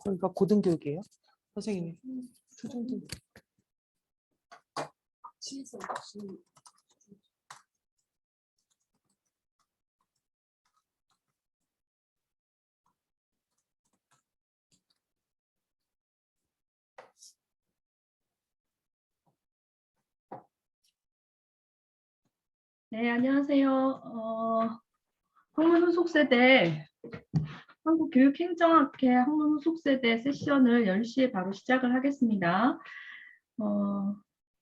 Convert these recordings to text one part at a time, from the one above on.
거기가 고등교육이에요? 선생님이 초등교육. 네, 안녕하세요. 학문후속세대 한국교육행정학회 학문후속세대 세션을 10시에 바로 시작을 하겠습니다.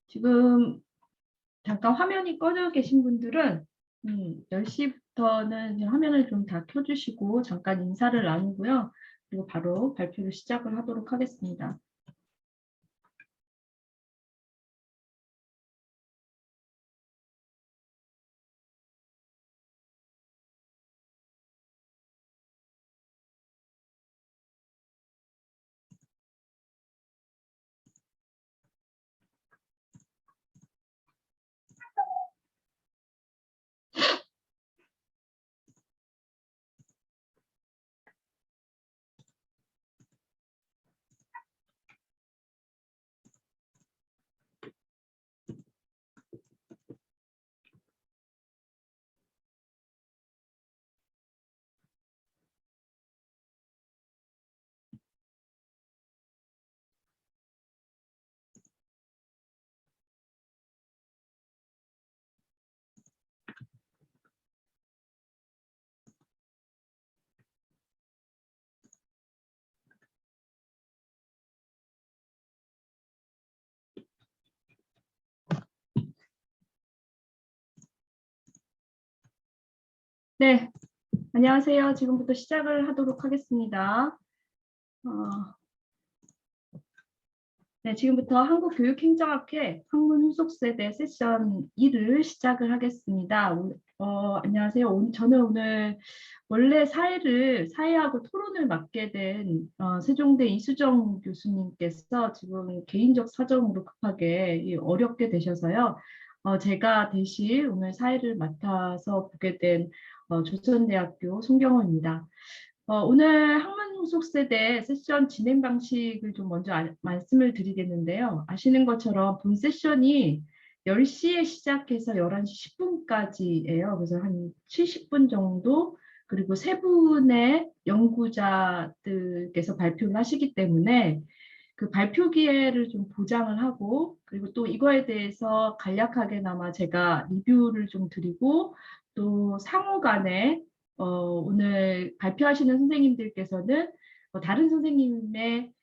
지금 잠깐 화면이 꺼져 계신 분들은 10시부터는 화면을 좀 다 켜주시고 잠깐 인사를 나누고요. 그리고 바로 발표를 시작을 하도록 하겠습니다. 네, 안녕하세요. 지금부터 시작을 하도록 하겠습니다. 네, 지금부터 한국교육행정학회 학문후속세대 세션 2를 시작을 하겠습니다. 안녕하세요. 저는 오늘 원래 사회하고 토론을 맡게 된 세종대 이수정 교수님께서 지금 개인적 사정으로 급하게 어렵게 되셔서요. 제가 대신 오늘 사회를 맡아서 보게 된 조선대학교 송경호입니다. 오늘 학문후속세대 세션 진행 방식을 좀 먼저 말씀을 드리겠는데요. 아시는 것처럼 본 세션이 10시에 시작해서 11시 10분까지예요. 그래서 한 70분 정도, 그리고 세 분의 연구자들께서 발표를 하시기 때문에 그 발표 기회를 좀 보장을 하고, 그리고 또 이거에 대해서 간략하게나마 제가 리뷰를 좀 드리고, 또 상호 간에 오늘 발표하시는 선생님들께서는 다른 선생님의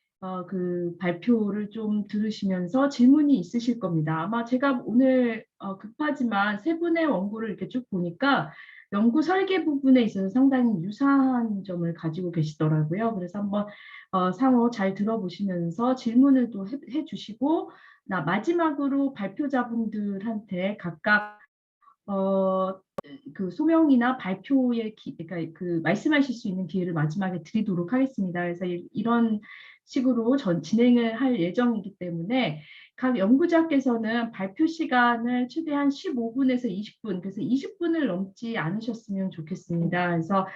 그 발표를 좀 들으시면서 질문이 있으실 겁니다. 아마 제가 오늘 급하지만 세 분의 원고를 이렇게 쭉 보니까 연구 설계 부분에 있어서 상당히 유사한 점을 가지고 계시더라고요. 그래서 한번 상호 잘 들어보시면서 질문을 또 해주시고, 마지막으로 발표자분들한테 각각 그 소명이나 발표의 그러니까 그 말씀하실 수 있는 기회를 마지막에 드리도록 하겠습니다. 그래서 이런 식으로 진행을 할 예정이기 때문에 각 연구자께서는 발표 시간을 최대한 15분에서 20분, 그래서 20분을 넘지 않으셨으면 좋겠습니다. 그래서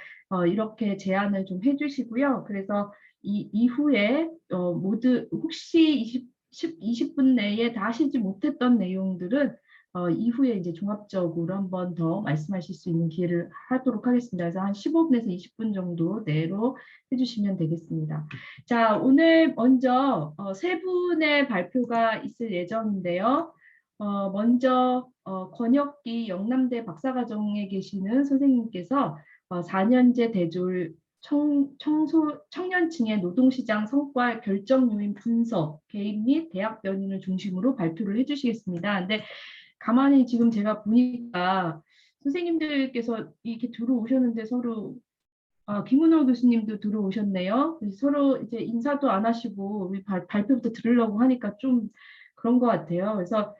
이렇게 제안을 좀 해주시고요. 그래서 이후에 모두 혹시 20분 내에 다 하시지 못했던 내용들은 이후에 이제 종합적으로 한 번 더 말씀하실 수 있는 기회를 하도록 하겠습니다. 그래서 한 15분에서 20분 정도 내로 해주시면 되겠습니다. 자, 오늘 먼저 세 분의 발표가 있을 예정인데요. 먼저 권혁기 영남대 박사과정에 계시는 선생님께서 4년제 대졸 청년층의 노동시장 성과 결정 요인 분석, 개인 및 대학 변인을 중심으로 발표를 해주시겠습니다. 근데 가만히 지금 제가 보니까 선생님들께서 이렇게 들어오셨는데 서로 김은호 교수님도 들어오셨네요. 그래서 서로 이제 인사도 안 하시고 우리 발표부터 들으려고 하니까 좀 그런 것 같아요. 그래서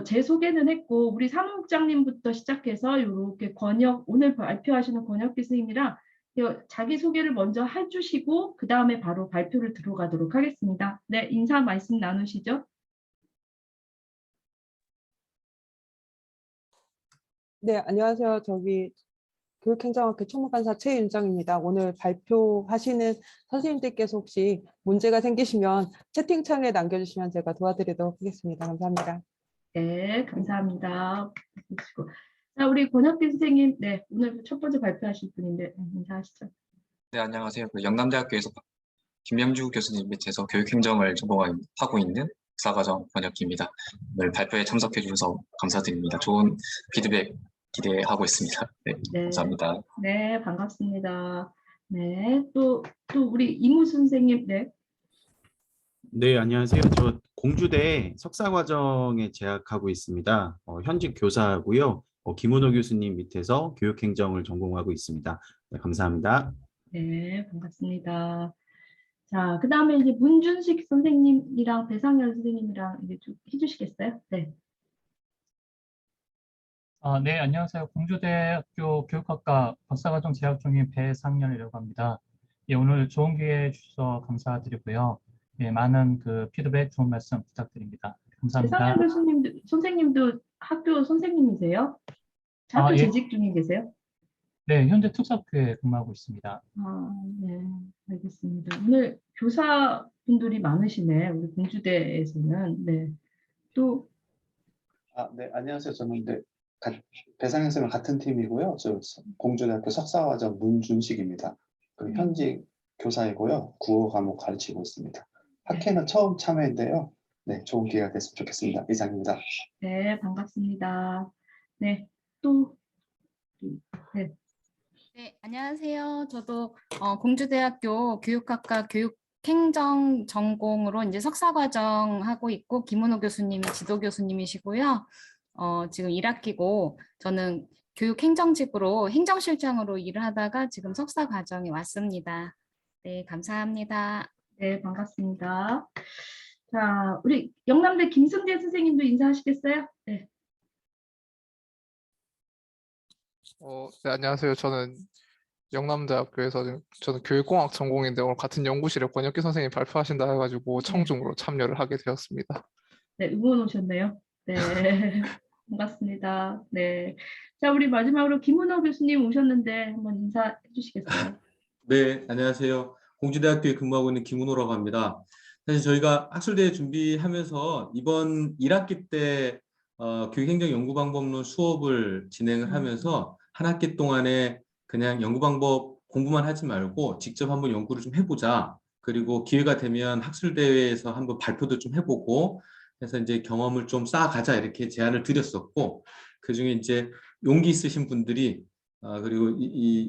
제 소개는 했고 우리 사무국장님부터 시작해서 이렇게 오늘 발표하시는 권혁 교수님이랑 자기 소개를 먼저 해주시고 그 다음에 바로 발표를 들어가도록 하겠습니다. 네, 인사 말씀 나누시죠. 네, 안녕하세요. 교육행정학교 총무관사 최윤정입니다. 오늘 발표하시는 선생님들께서 혹시 문제가 생기시면 채팅창에 남겨주시면 제가 도와드리도록 하겠습니다. 감사합니다. 네, 감사합니다. 보시고. 자, 우리 권혁기 선생님, 네, 오늘 첫 번째 발표하실 분인데 인사하시죠. 네, 안녕하세요. 영남대학교에서 김명주 교수님 밑에서 교육행정을 전공하고 있는 박사과정 권혁기입니다. 오늘 발표에 참석해 주셔서 감사드립니다. 좋은 피드백 기대하고 있습니다. 네, 네. 감사합니다. 네, 반갑습니다. 네, 또 우리 이무 선생님, 네. 네, 안녕하세요. 저 공주대 석사과정에 재학하고 있습니다. 현직 교사고요. 김은호 교수님 밑에서 교육행정을 전공하고 있습니다. 네, 감사합니다. 네, 반갑습니다. 자, 그 다음에 이제 문준식 선생님이랑 배상열 선생님이랑 이제 좀 해주시겠어요? 네. 네, 안녕하세요. 공주대학교 교육학과 박사과정 재학 중인 배상렬이라고 합니다. 예, 오늘 좋은 기회 주셔서 감사드리고요. 예, 많은 그 피드백, 좋은 말씀 부탁드립니다. 감사합니다. 배상열 교수님도, 선생님도 학교 선생님이세요? 학교 예. 재직 중에 계세요? 네, 현재 특수학교에 근무하고 있습니다. 네, 알겠습니다. 오늘 교사분들이 많으시네, 우리 공주대에서는. 네. 또, 네, 안녕하세요. 저는 배상현 쌤은 같은 팀이고요. 저 공주대학교 석사과정 문준식입니다. 현직 교사이고요. 국어 과목 가르치고 있습니다. 학회는 처음 참여인데요. 네, 좋은 기회가 됐으면 좋겠습니다. 이상입니다. 네, 반갑습니다. 네, 또, 네. 네, 안녕하세요. 저도 공주대학교 교육학과 교육행정 전공으로 이제 석사과정 하고 있고 김은호 교수님이 지도 교수님이시고요. 지금 1학기고 저는 교육행정직으로 행정실장으로 일을 하다가 지금 석사과정에 왔습니다. 네, 감사합니다. 네, 반갑습니다. 자, 우리 영남대 김승재 선생님도 인사하시겠어요? 네. 네, 안녕하세요. 저는 영남대학교에서 저는 교육공학 전공인데 오늘 같은 연구실에 권혁기 선생님이 발표하신다 해가지고 청중으로 참여를 하게 되었습니다. 네, 응원 오셨네요. 네, 반갑습니다. 네, 자, 우리 마지막으로 김은호 교수님 오셨는데 한번 인사해 주시겠어요? 네, 안녕하세요. 공주대학교에 근무하고 있는 김은호라고 합니다. 사실 저희가 학술대회 준비하면서 이번 1학기 때 교육행정연구방법론 수업을 진행을 하면서 한 학기 동안에 그냥 연구방법 공부만 하지 말고 직접 한번 연구를 좀 해보자. 그리고 기회가 되면 학술대회에서 한번 발표도 좀 해보고 해서 이제 경험을 좀 쌓아가자 이렇게 제안을 드렸었고, 그중에 이제 용기 있으신 분들이 그리고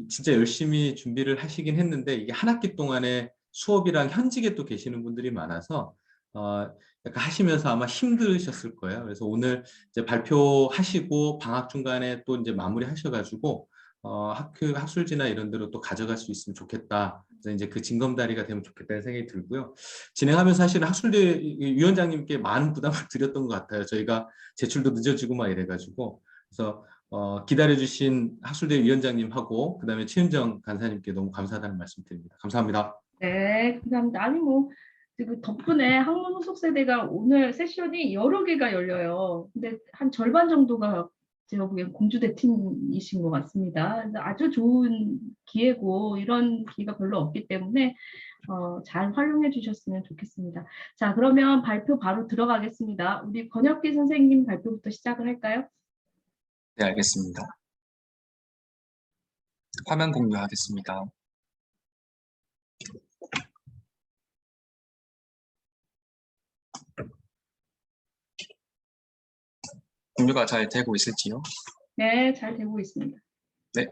진짜 열심히 준비를 하시긴 했는데 이게 한 학기 동안에 수업이랑 현직에 또 계시는 분들이 많아서 약간 하시면서 아마 힘드셨을 거예요. 그래서 오늘 이제 발표하시고 방학 중간에 또 이제 마무리하셔가지고 학술지나 이런 데로 또 가져갈 수 있으면 좋겠다. 그래서 이제 그 징검다리가 되면 좋겠다는 생각이 들고요. 진행하면서 사실은 학술대 위원장님께 많은 부담을 드렸던 것 같아요. 저희가 제출도 늦어지고 막 이래가지고. 그래서 기다려주신 학술대 위원장님하고 그다음에 최윤정 간사님께 너무 감사하다는 말씀 드립니다. 감사합니다. 네, 감사합니다. 아니 뭐 그 덕분에 학문 후속 세대가 오늘 세션이 여러 개가 열려요. 근데 한 절반 정도가 제가 보기엔 공주대 팀이신 것 같습니다. 그래서 아주 좋은 기회고 이런 기회가 별로 없기 때문에 잘 활용해 주셨으면 좋겠습니다. 자, 그러면 발표 바로 들어가겠습니다. 우리 권혁기 선생님 발표부터 시작을 할까요? 네, 알겠습니다. 화면 공유하겠습니다. 공유가 잘 되고 있을지요? 네, 잘 되고 있습니다. 네.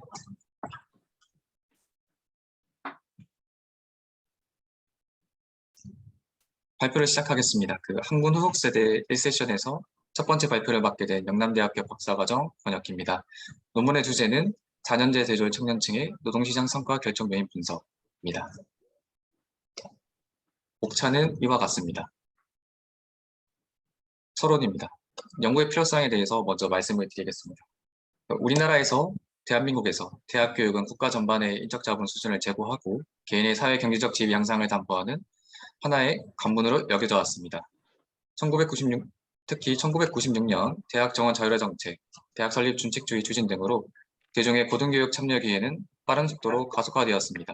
발표를 시작하겠습니다. 학문 후속 세대 1세션에서 첫 번째 발표를 맡게 된 영남대학교 박사과정 권혁기입니다. 논문의 주제는 4년제 대졸 청년층의 노동시장 성과 결정 요인 분석입니다. 목차는 이와 같습니다. 서론입니다. 연구의 필요성에 대해서 먼저 말씀을 드리겠습니다. 우리나라에서 대한민국에서 대학교육은 국가 전반의 인적 자본 수준을 제고하고 개인의 사회 경제적 지위 향상을 담보하는 하나의 관문으로 여겨져 왔습니다. 특히 1996년 대학 정원 자율화 정책, 대학 설립 준칙주의 추진 등으로 그중에 고등교육 참여 기회는 빠른 속도로 가속화되었습니다.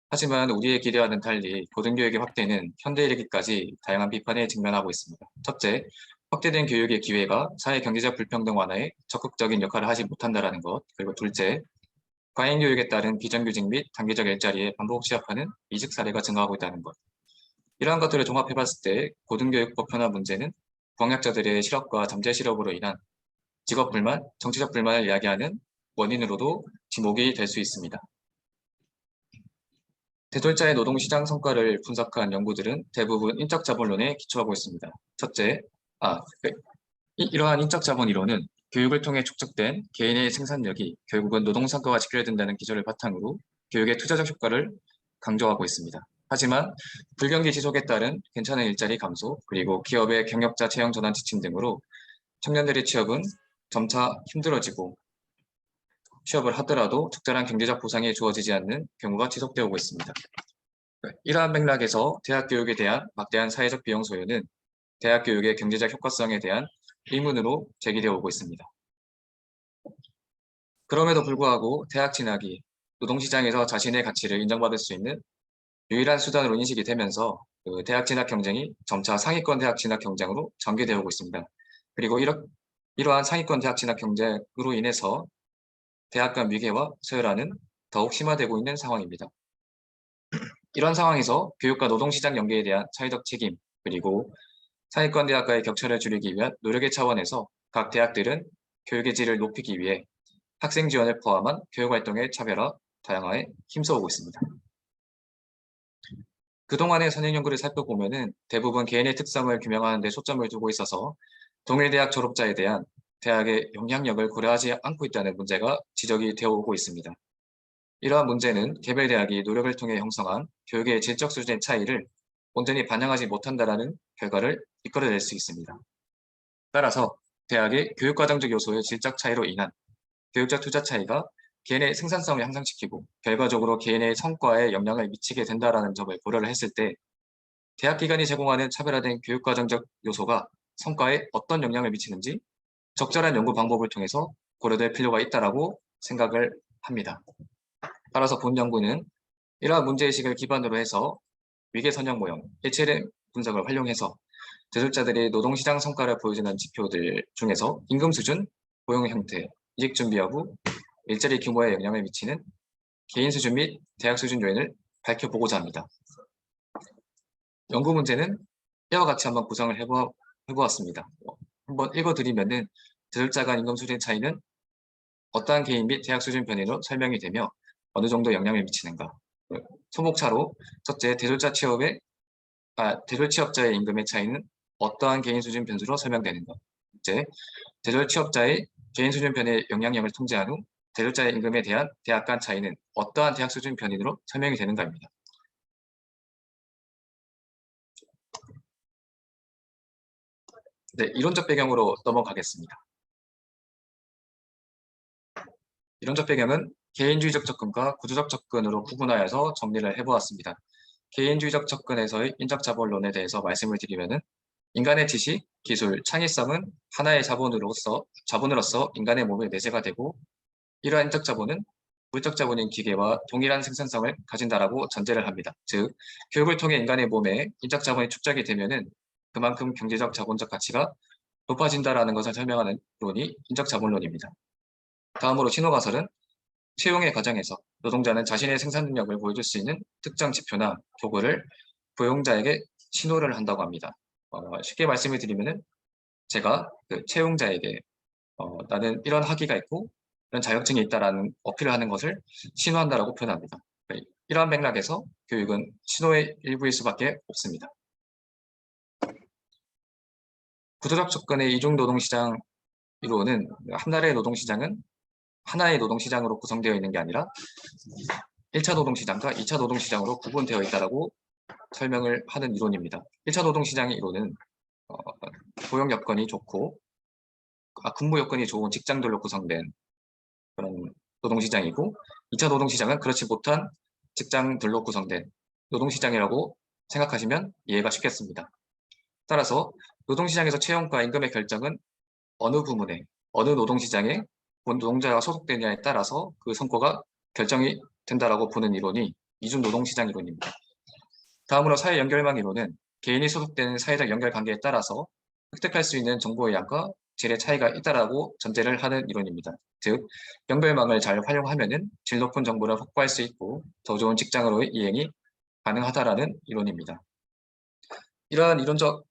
하지만 우리의 기대와는 달리 고등교육의 확대는 현대에 이르기까지 다양한 비판에 직면하고 있습니다. 첫째, 확대된 교육의 기회가 사회 경제적 불평등 완화에 적극적인 역할을 하지 못한다는 것. 그리고 둘째, 과잉 교육에 따른 비정규직 및 단기적 일자리에 반복 취업하는 이직 사례가 증가하고 있다는 것. 이러한 것들을 종합해봤을 때 고등교육법 현안 문제는 공약자들의 실업과 잠재 실업으로 인한 직업 불만, 정치적 불만을 이야기하는 원인으로도 지목이 될 수 있습니다. 대졸자의 노동시장 성과를 분석한 연구들은 대부분 인적 자본론에 기초하고 있습니다. 첫째, 이러한 인적 자본 이론은 교육을 통해 축적된 개인의 생산력이 결국은 노동 성과와 직결된다는 기조를 바탕으로 교육의 투자적 효과를 강조하고 있습니다. 하지만 불경기 지속에 따른 괜찮은 일자리 감소, 그리고 기업의 경력자 채용 전환 지침 등으로 청년들의 취업은 점차 힘들어지고 취업을 하더라도 적절한 경제적 보상이 주어지지 않는 경우가 지속되고 있습니다. 이러한 맥락에서 대학 교육에 대한 막대한 사회적 비용 소요는 대학 교육의 경제적 효과성에 대한 의문으로 제기되어 오고 있습니다. 그럼에도 불구하고 대학 진학이 노동시장에서 자신의 가치를 인정받을 수 있는 유일한 수단으로 인식이 되면서 대학 진학 경쟁이 점차 상위권 대학 진학 경쟁으로 전개되어 오고 있습니다. 그리고 이러한 상위권 대학 진학 경쟁으로 인해서 대학 간 위계와 서열화는 더욱 심화되고 있는 상황입니다. 이런 상황에서 교육과 노동시장 연계에 대한 사회적 책임, 그리고 상위권 대학과의 격차를 줄이기 위한 노력의 차원에서 각 대학들은 교육의 질을 높이기 위해 학생 지원을 포함한 교육활동의 차별화, 다양화에 힘써오고 있습니다. 그동안의 선행 연구를 살펴보면 대부분 개인의 특성을 규명하는 데 초점을 두고 있어서 동일대학 졸업자에 대한 대학의 영향력을 고려하지 않고 있다는 문제가 지적이 되어 오고 있습니다. 이러한 문제는 개별 대학이 노력을 통해 형성한 교육의 질적 수준의 차이를 온전히 반영하지 못한다는 결과를 이끌어낼 수 있습니다. 따라서 대학의 교육과정적 요소의 질적 차이로 인한 교육적 투자 차이가 개인의 생산성을 향상시키고 결과적으로 개인의 성과에 영향을 미치게 된다는 점을 고려를 했을 때 대학 기관이 제공하는 차별화된 교육과정적 요소가 성과에 어떤 영향을 미치는지 적절한 연구 방법을 통해서 고려될 필요가 있다고 생각을 합니다. 따라서 본 연구는 이러한 문제의식을 기반으로 해서 위계 선형 모형, HLM 분석을 활용해서 대졸자들이 노동시장 성과를 보여주는 지표들 중에서 임금 수준, 고용 형태, 이직 준비 여부, 일자리 규모에 영향을 미치는 개인 수준 및 대학 수준 요인을 밝혀보고자 합니다. 연구 문제는 이와 같이 한번 구성을 해보았습니다. 한번 읽어드리면은 대졸자 간 임금 수준 차이는 어떠한 개인 및 대학 수준 변화로 설명이 되며 어느 정도 영향을 미치는가. 소목차로 첫째, 대졸 취업자의 임금의 차이는 어떠한 개인 수준 변수로 설명되는가. 둘째, 대졸 취업자의 개인 수준 변화의 영향력을 통제한 후 대졸자의 임금에 대한 대학 간 차이는 어떠한 대학 수준 변인으로 설명이 되는가입니다. 네, 이론적 배경으로 넘어가겠습니다. 이론적 배경은 개인주의적 접근과 구조적 접근으로 구분하여서 정리를 해보았습니다. 개인주의적 접근에서의 인적 자본론에 대해서 말씀을 드리면은 인간의 지식, 기술, 창의성은 하나의 자본으로서 인간의 몸에 내재가 되고 이러한 인적 자본은 물적 자본인 기계와 동일한 생산성을 가진다라고 전제를 합니다. 즉, 교육을 통해 인간의 몸에 인적 자본이 축적이 되면은 그만큼 경제적 자본적 가치가 높아진다라는 것을 설명하는 론이 인적 자본론입니다. 다음으로 신호가설은 채용의 과정에서 노동자는 자신의 생산 능력을 보여줄 수 있는 특정 지표나 도구를 고용자에게 신호를 한다고 합니다. 쉽게 말씀을 드리면은 제가 그 채용자에게 나는 이런 학위가 있고 이런 자격증이 있다라는 어필을 하는 것을 신호한다라고 표현합니다. 이러한 맥락에서 교육은 신호의 일부일 수밖에 없습니다. 구조적 접근의 이중 노동시장 이론은 한 나라의 노동시장은 하나의 노동시장으로 구성되어 있는 게 아니라 1차 노동시장과 2차 노동시장으로 구분되어 있다고 설명을 하는 이론입니다. 1차 노동시장의 이론은 고용 여건이 좋고 근무 여건이 좋은 직장들로 구성된 그런 노동시장이고 2차 노동시장은 그렇지 못한 직장들로 구성된 노동시장이라고 생각하시면 이해가 쉽겠습니다. 따라서 노동시장에서 채용과 임금의 결정은 어느 부문에 어느 노동시장에 노동자가 소속되느냐에 따라서 그 성과가 결정이 된다라고 보는 이론이 이중 노동시장 이론입니다. 다음으로 사회 연결망 이론은 개인이 소속되는 사회적 연결 관계에 따라서 획득할 수 있는 정보의 양과 질의 차이가 있다라고 전제를 하는 이론입니다. 즉, 연결망을 잘 활용하면은 질 높은 정보를 확보할 수 있고 더 좋은 직장으로의 이행이 가능하다라는 이론입니다. 이러한 이론적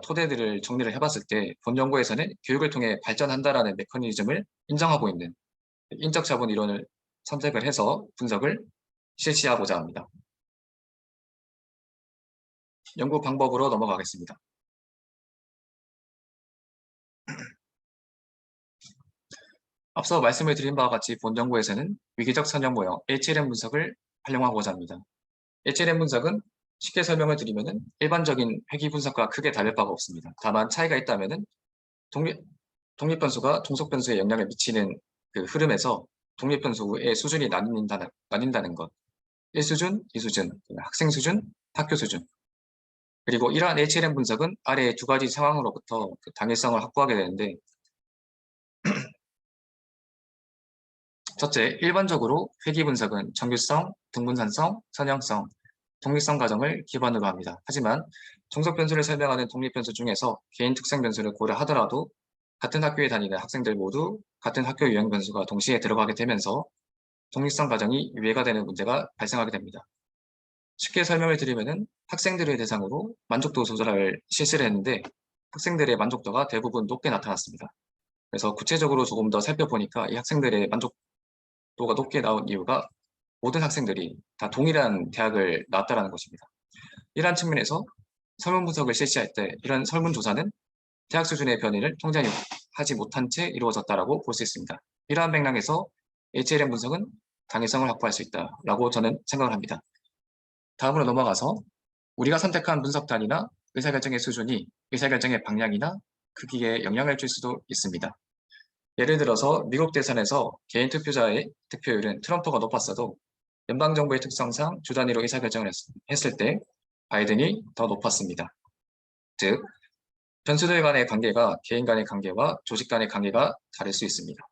토대들을 정리를 해봤을 때 본 연구에서는 교육을 통해 발전한다라는 메커니즘을 인정하고 있는 인적 자본 이론을 선택을 해서 분석을 실시하고자 합니다. 연구 방법으로 넘어가겠습니다. 앞서 말씀을 드린 바와 같이 본 연구에서는 위기적 선형 모형 HLM 분석을 활용하고자 합니다. HLM 분석은 쉽게 설명을 드리면은 일반적인 회귀 분석과 크게 다를 바가 없습니다. 다만 차이가 있다면은 독립변수가 종속변수에 영향을 미치는 그 흐름에서 독립변수의 수준이 나뉜다는 것. 1수준, 2수준, 학생 수준, 학교 수준. 그리고 이러한 HLM 분석은 아래 두 가지 상황으로부터 그 당일성을 확보하게 되는데, 첫째, 일반적으로 회귀 분석은 정규성, 등분산성, 선형성, 독립성 과정을 기반으로 합니다. 하지만 종속 변수를 설명하는 독립 변수 중에서 개인 특성 변수를 고려하더라도 같은 학교에 다니는 학생들 모두 같은 학교 유형 변수가 동시에 들어가게 되면서 독립성 과정이 유예가 되는 문제가 발생하게 됩니다. 쉽게 설명을 드리면은 학생들을 대상으로 만족도 조사를 실시를 했는데 학생들의 만족도가 대부분 높게 나타났습니다. 그래서 구체적으로 조금 더 살펴보니까 이 학생들의 만족도가 높게 나온 이유가 모든 학생들이 다 동일한 대학을 나왔다는 것입니다. 이러한 측면에서 설문 분석을 실시할 때 이런 설문조사는 대학 수준의 변이를 통제하지 못한 채 이루어졌다고 볼 수 있습니다. 이러한 맥락에서 HLM 분석은 당위성을 확보할 수 있다라고 저는 생각을 합니다. 다음으로 넘어가서 우리가 선택한 분석 단위나 의사결정의 수준이 의사결정의 방향이나 크기에 영향을 줄 수도 있습니다. 예를 들어서 미국 대선에서 개인 투표자의 득표율은 트럼프가 높았어도 연방정부의 특성상 주 단위로 의사결정을 했을 때 바이든이 더 높았습니다. 즉, 변수들 간의 관계가 개인 간의 관계와 조직 간의 관계가 다를 수 있습니다.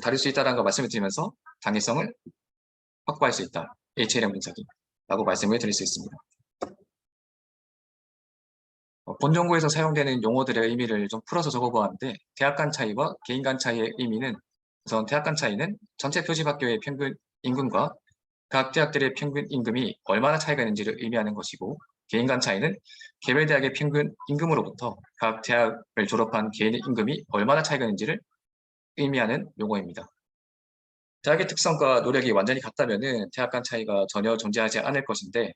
다를 수 있다는 거 말씀을 드리면서 당위성을 확보할 수 있다. HLM 분석이 라고 말씀을 드릴 수 있습니다. 본 연구에서 사용되는 용어들의 의미를 좀 풀어서 적어보았는데 대학 간 차이와 개인 간 차이의 의미는 우선 대학 간 차이는 전체 표집학교의 평균 임금과 각 대학들의 평균 임금이 얼마나 차이가 있는지를 의미하는 것이고 개인 간 차이는 개별 대학의 평균 임금으로부터 각 대학을 졸업한 개인의 임금이 얼마나 차이가 있는지를 의미하는 용어입니다. 대학의 특성과 노력이 완전히 같다면 대학 간 차이가 전혀 존재하지 않을 것인데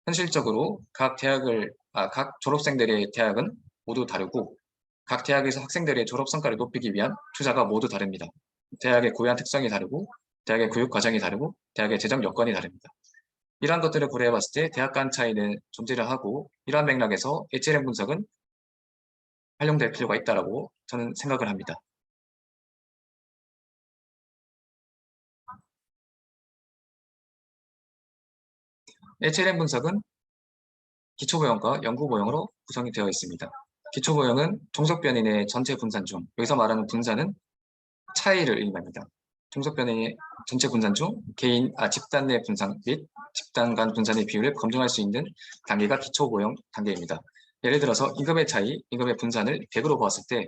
현실적으로 각 졸업생들의 대학은 모두 다르고 각 대학에서 학생들의 졸업 성과를 높이기 위한 투자가 모두 다릅니다. 대학의 고유한 특성이 다르고 대학의 교육 과정이 다르고 대학의 재정 여건이 다릅니다. 이러한 것들을 고려해 봤을 때 대학 간 차이는 존재를 하고 이러한 맥락에서 HLM 분석은 활용될 필요가 있다고 저는 생각을 합니다. HLM 분석은 기초 모형과 연구 모형으로 구성이 되어 있습니다. 기초 모형은 종속 변인의 전체 분산 중, 여기서 말하는 분산은 차이를 의미합니다. 종속 변인의 전체 분산 중 집단 내 분산 및 집단 간 분산의 비율을 검증할 수 있는 단계가 기초 모형 단계입니다. 예를 들어서 임금의 차이, 임금의 분산을 100으로 보았을 때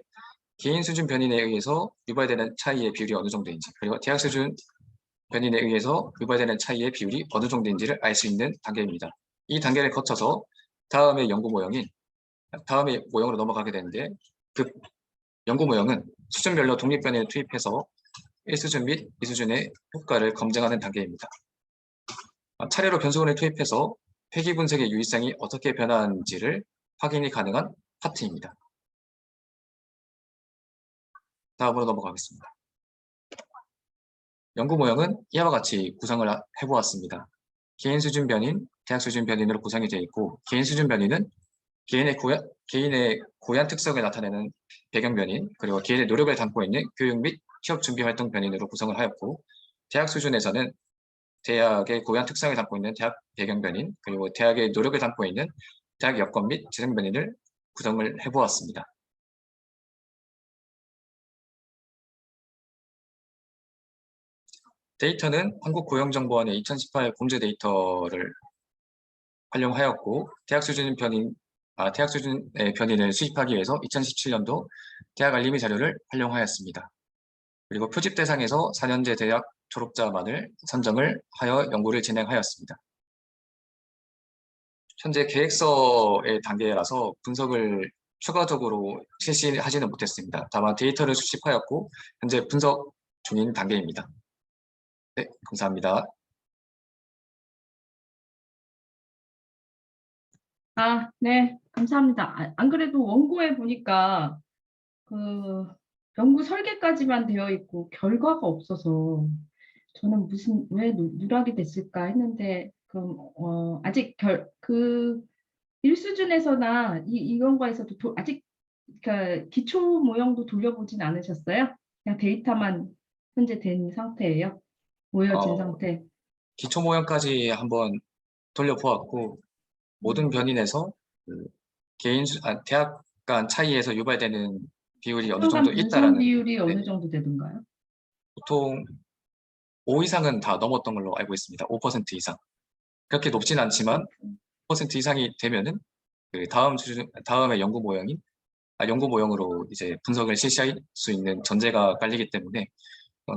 개인 수준 변인에 의해서 유발되는 차이의 비율이 어느 정도인지, 그리고 대학 수준 변인에 의해서 유발되는 차이의 비율이 어느 정도인지를 알 수 있는 단계입니다. 이 단계를 거쳐서 다음의 연구 모형인 다음의 모형으로 넘어가게 되는데 그 연구 모형은 수준별로 독립 변인을 투입해서 1수준 및 2수준의 효과를 검증하는 단계입니다. 차례로 변수군을 투입해서 회귀 분석의 유의성이 어떻게 변화하는지를 확인이 가능한 파트입니다. 다음으로 넘어가겠습니다. 연구 모형은 이와 같이 구성을 해보았습니다. 개인 수준 변인, 대학 수준 변인으로 구성이 되어 있고 개인 수준 변인은 개인의 고유한 특성을 나타내는 배경 변인, 그리고 개인의 노력을 담고 있는 교육 및 취업 준비 활동 변인으로 구성을 하였고 대학 수준에서는 대학의 고유한 특성을 담고 있는 대학 배경 변인, 그리고 대학의 노력을 담고 있는 대학 여건 및 재생 변인을 구성을 해보았습니다. 데이터는 한국고용정보원의 2018 공제 데이터를 활용하였고, 대학 수준의 편인을 수집하기 위해서 2017년도 대학 알림이 자료를 활용하였습니다. 그리고 표집 대상에서 4년제 대학 졸업자만을 선정을 하여 연구를 진행하였습니다. 현재 계획서의 단계라서 분석을 추가적으로 실시하지는 못했습니다. 다만 데이터를 수집하였고 현재 분석 중인 단계입니다. 네, 감사합니다. 네, 감사합니다. 안 그래도 원고에 보니까 그 연구 설계까지만 되어 있고 결과가 없어서 저는 왜 누락이 됐을까 했는데 그럼 아직 그 1수준에서나 이런 거에서도 아직 그러니까 기초 모형도 돌려보진 않으셨어요? 그냥 데이터만 현재 된 상태예요? 모여진 상태. 기초 모형까지 한번 돌려보았고 모든 변인에서 대학 간 차이에서 유발되는 비율이 어느 정도 분산 있다라는, 비율이 어느 정도 되던가요? 보통 5 이상은 다 넘었던 걸로 알고 있습니다. 5% 이상. 그렇게 높진 않지만 5% 이상이 되면은 그 다음의 연구 모형으로 이제 분석을 실시할 수 있는 전제가 깔리기 때문에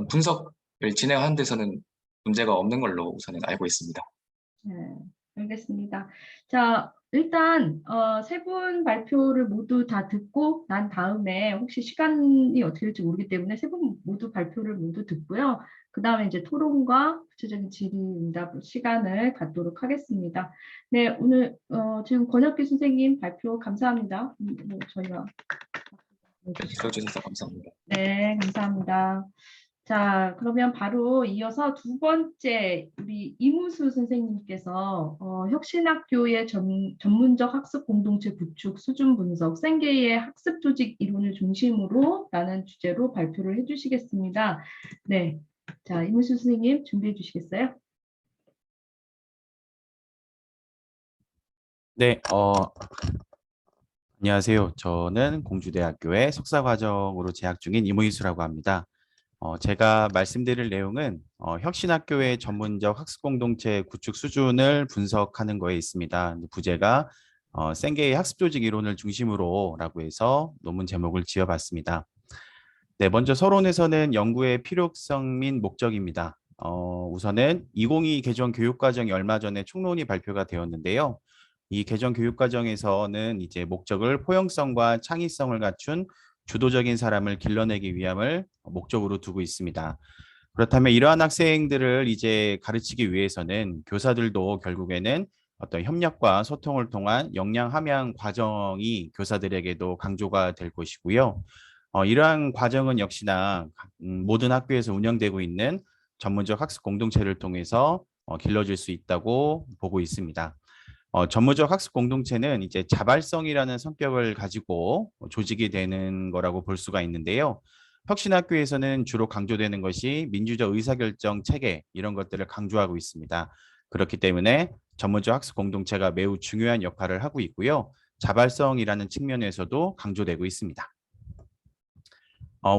분석을 진행하는 데서는 문제가 없는 걸로 우선은 알고 있습니다. 네, 알겠습니다. 자, 일단 세 분 발표를 모두 다 듣고 난 다음에 혹시 시간이 어떻게 될지 모르기 때문에 세 분 모두 발표를 모두 듣고요. 그 다음에 이제 토론과 구체적인 질의응답 시간을 갖도록 하겠습니다. 네, 오늘 지금 권혁기 선생님 발표 감사합니다. 저희가 들어주셔서 감사합니다. 네, 감사합니다. 자, 그러면 바로 이어서 두 번째 우리 이무수 선생님께서 혁신학교의 전문적 학습 공동체 구축 수준 분석 생계의 학습 조직 이론을 중심으로 라는 주제로 발표를 해주시겠습니다. 네, 자, 이무수 선생님 준비해 주시겠어요? 네, 안녕하세요. 저는 공주대학교의 석사과정으로 재학 중인 이무희수라고 합니다. 제가 말씀드릴 내용은 혁신학교의 전문적 학습공동체 구축 수준을 분석하는 거에 있습니다. 부제가 생계의 학습조직 이론을 중심으로 라고 해서 논문 제목을 지어봤습니다. 네, 먼저 서론에서는 연구의 필요성 및 목적입니다. 우선은 2022 개정 교육과정이 얼마 전에 총론이 발표가 되었는데요. 이 개정 교육과정에서는 이제 목적을 포용성과 창의성을 갖춘 주도적인 사람을 길러내기 위함을 목적으로 두고 있습니다. 그렇다면 이러한 학생들을 이제 가르치기 위해서는 교사들도 결국에는 어떤 협력과 소통을 통한 역량 함양 과정이 교사들에게도 강조가 될 것이고요. 이러한 과정은 역시나 모든 학교에서 운영되고 있는 전문적 학습 공동체를 통해서 길러질 수 있다고 보고 있습니다. 전문적 학습 공동체는 이제 자발성이라는 성격을 가지고 조직이 되는 거라고 볼 수가 있는데요. 혁신학교에서는 주로 강조되는 것이 민주적 의사결정 체계 이런 것들을 강조하고 있습니다. 그렇기 때문에 전문적 학습 공동체가 매우 중요한 역할을 하고 있고요. 자발성이라는 측면에서도 강조되고 있습니다.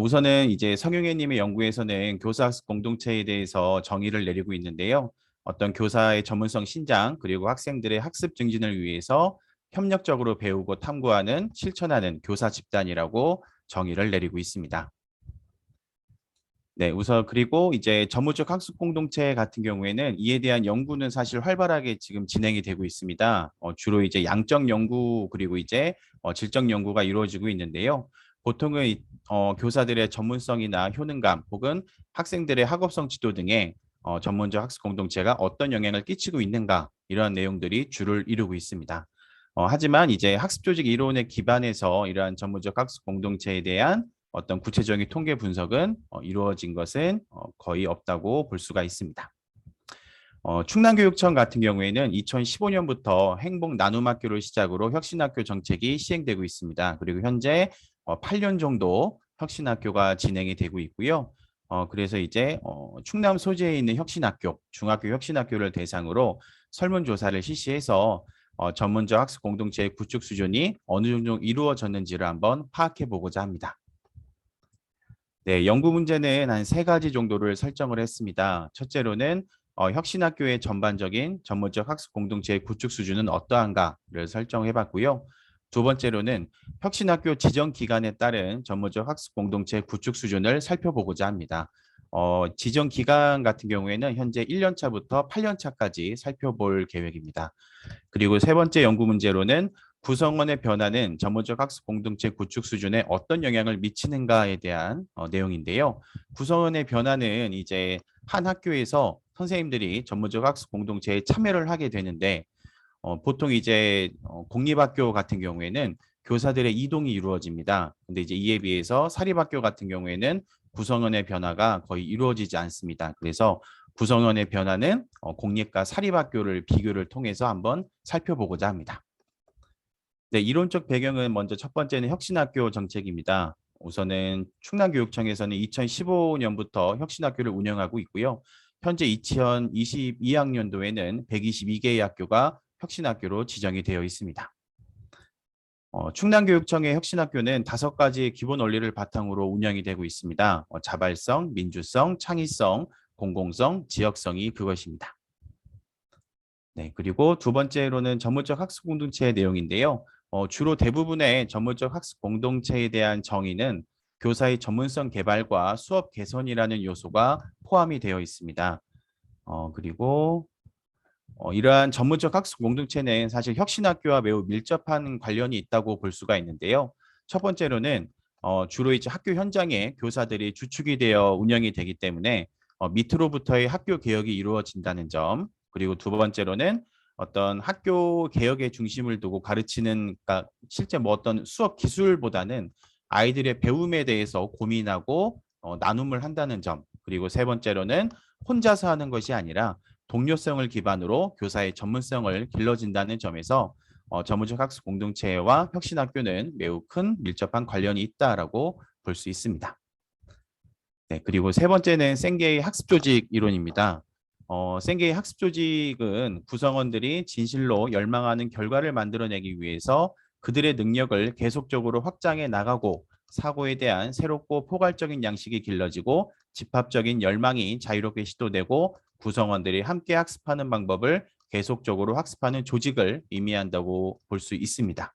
우선은 이제 성용혜님의 연구에서는 교사학습 공동체에 대해서 정의를 내리고 있는데요. 어떤 교사의 전문성 신장 그리고 학생들의 학습 증진을 위해서 협력적으로 배우고 탐구하는 실천하는 교사 집단이라고 정의를 내리고 있습니다. 네, 우선 그리고 이제 전문적 학습 공동체 같은 경우에는 이에 대한 연구는 사실 활발하게 지금 진행이 되고 있습니다. 주로 이제 양적 연구 그리고 이제 질적 연구가 이루어지고 있는데요. 보통은 교사들의 전문성이나 효능감 혹은 학생들의 학업성 지도 등의 전문적 학습 공동체가 어떤 영향을 끼치고 있는가 이러한 내용들이 주를 이루고 있습니다. 하지만 이제 학습 조직 이론에 기반해서 이러한 전문적 학습 공동체에 대한 어떤 구체적인 통계 분석은 이루어진 것은 거의 없다고 볼 수가 있습니다. 충남교육청 같은 경우에는 2015년부터 행복 나눔학교를 시작으로 혁신학교 정책이 시행되고 있습니다. 그리고 현재 8년 정도 혁신학교가 진행이 되고 있고요. 그래서 이제 충남 소재에 있는 혁신학교, 중학교 혁신학교를 대상으로 설문조사를 실시해서 전문적 학습 공동체의 구축 수준이 어느 정도 이루어졌는지를 한번 파악해 보고자 합니다. 네, 연구 문제는 한 3가지 정도를 설정을 했습니다. 첫째로는 혁신학교의 전반적인 전문적 학습 공동체의 구축 수준은 어떠한가를 설정해 봤고요. 두 번째로는 혁신학교 지정 기간에 따른 전문적 학습 공동체 구축 수준을 살펴보고자 합니다. 지정 기간 같은 경우에는 현재 1년 차부터 8년 차까지 살펴볼 계획입니다. 그리고 세 번째 연구 문제로는 구성원의 변화는 전문적 학습 공동체 구축 수준에 어떤 영향을 미치는가에 대한 내용인데요. 구성원의 변화는 이제 한 학교에서 선생님들이 전문적 학습 공동체에 참여를 하게 되는데 보통 이제 공립학교 같은 경우에는 교사들의 이동이 이루어집니다. 근데 이제 이에 비해서 사립학교 같은 경우에는 구성원의 변화가 거의 이루어지지 않습니다. 그래서 구성원의 변화는 공립과 사립학교를 비교를 통해서 한번 살펴보고자 합니다. 네, 이론적 배경은 먼저 첫 번째는 혁신학교 정책입니다. 우선은 충남교육청에서는 2015년부터 혁신학교를 운영하고 있고요. 현재 2022학년도에는 122개의 학교가 혁신학교로 지정이 되어 있습니다. 충남교육청의 혁신학교는 5가지의 기본 원리를 바탕으로 운영이 되고 있습니다. 자발성, 민주성, 창의성, 공공성, 지역성이 그것입니다. 네, 그리고 두 번째로는 전문적 학습 공동체의 내용인데요. 주로 대부분의 전문적 학습 공동체에 대한 정의는 교사의 전문성 개발과 수업 개선이라는 요소가 포함이 되어 있습니다. 그리고 이러한 전문적 학습 공동체는 사실 혁신학교와 매우 밀접한 관련이 있다고 볼 수가 있는데요. 첫 번째로는 주로 이제 학교 현장에 교사들이 주축이 되어 운영이 되기 때문에 밑으로부터의 학교 개혁이 이루어진다는 점, 그리고 두 번째로는 어떤 학교 개혁의 중심을 두고 가르치는, 그러니까 실제 뭐 어떤 수업 기술보다는 아이들의 배움에 대해서 고민하고 나눔을 한다는 점, 그리고 세 번째로는 혼자서 하는 것이 아니라 동료성을 기반으로 교사의 전문성을 길러진다는 점에서 전문적 학습 공동체와 혁신학교는 매우 큰 밀접한 관련이 있다라고 볼 수 있습니다. 네, 그리고 세 번째는 생계의 학습 조직 이론입니다. 생계의 학습 조직은 구성원들이 진실로 열망하는 결과를 만들어내기 위해서 그들의 능력을 계속적으로 확장해 나가고 사고에 대한 새롭고 포괄적인 양식이 길러지고 집합적인 열망이 자유롭게 시도되고 구성원들이 함께 학습하는 방법을 계속적으로 학습하는 조직을 의미한다고 볼 수 있습니다.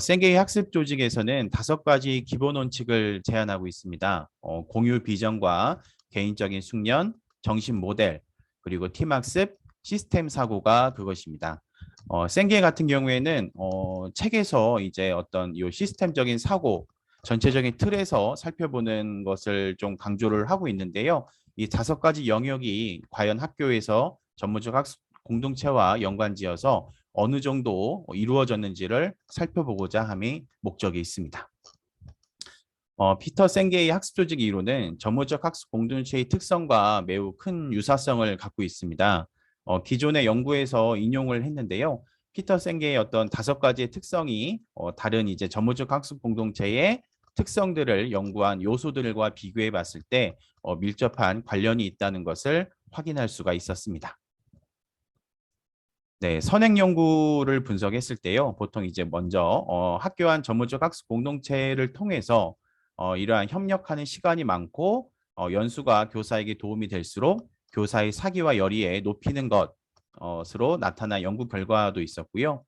생계의 학습 조직에서는 5가지 기본 원칙을 제안하고 있습니다. 공유 비전과 개인적인 숙련, 정신 모델, 그리고 팀학습, 시스템 사고가 그것입니다. 생계 같은 경우에는 책에서 이제 어떤 이 시스템적인 사고, 전체적인 틀에서 살펴보는 것을 좀 강조를 하고 있는데요. 이 5가지 영역이 과연 학교에서 전문적 학습 공동체와 연관지어서 어느 정도 이루어졌는지를 살펴보고자 함이 목적이 있습니다. 피터 생게의 학습 조직 이론은 전문적 학습 공동체의 특성과 매우 큰 유사성을 갖고 있습니다. 기존의 연구에서 인용을 했는데요. 피터 생게의 어떤 5가지의 특성이 다른 이제 전문적 학습 공동체의 특성들을 연구한 요소들과 비교해 봤을 때 밀접한 관련이 있다는 것을 확인할 수가 있었습니다. 네, 선행 연구를 분석했을 때요. 보통 이제 먼저 학교 안 전문적 학습 공동체를 통해서 이러한 협력하는 시간이 많고 연수가 교사에게 도움이 될수록 교사의 사기와 열의에 높이는 것으로 나타난 연구 결과도 있었고요.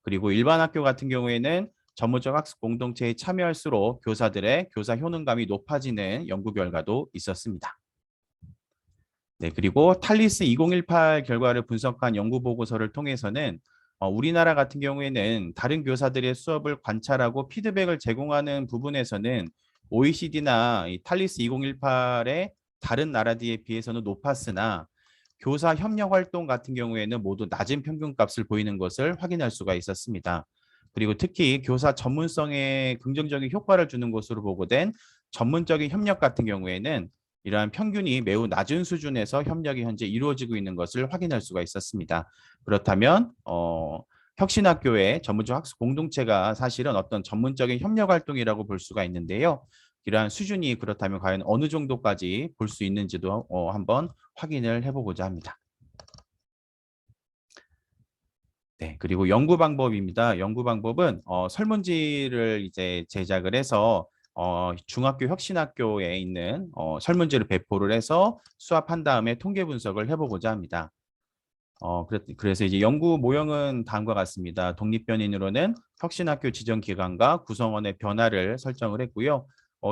그리고 일반 학교 같은 경우에는 전문적 학습 공동체에 참여할수록 교사들의 교사 효능감이 높아지는 연구 결과도 있었습니다. 네, 그리고 탈리스 2018 결과를 분석한 연구 보고서를 통해서는 우리나라 같은 경우에는 다른 교사들의 수업을 관찰하고 피드백을 제공하는 부분에서는 OECD나 탈리스 2018의 다른 나라들에 비해서는 높았으나 교사 협력 활동 같은 경우에는 모두 낮은 평균값을 보이는 것을 확인할 수가 있었습니다. 그리고 특히 교사 전문성에 긍정적인 효과를 주는 것으로 보고된 전문적인 협력 같은 경우에는 이러한 평균이 매우 낮은 수준에서 협력이 현재 이루어지고 있는 것을 확인할 수가 있었습니다. 그렇다면 혁신학교의 전문적 학습 공동체가 사실은 어떤 전문적인 협력 활동이라고 볼 수가 있는데요. 이러한 수준이 그렇다면 과연 어느 정도까지 볼 수 있는지도 한번 확인을 해보고자 합니다. 네, 그리고 연구 방법입니다. 연구 방법은 설문지를 이제 제작을 해서 중학교 혁신학교에 있는 설문지를 배포를 해서 수합한 다음에 통계 분석을 해보고자 합니다. 그래서 이제 연구 모형은 다음과 같습니다. 독립변인으로는 혁신학교 지정기관과 구성원의 변화를 설정을 했고요.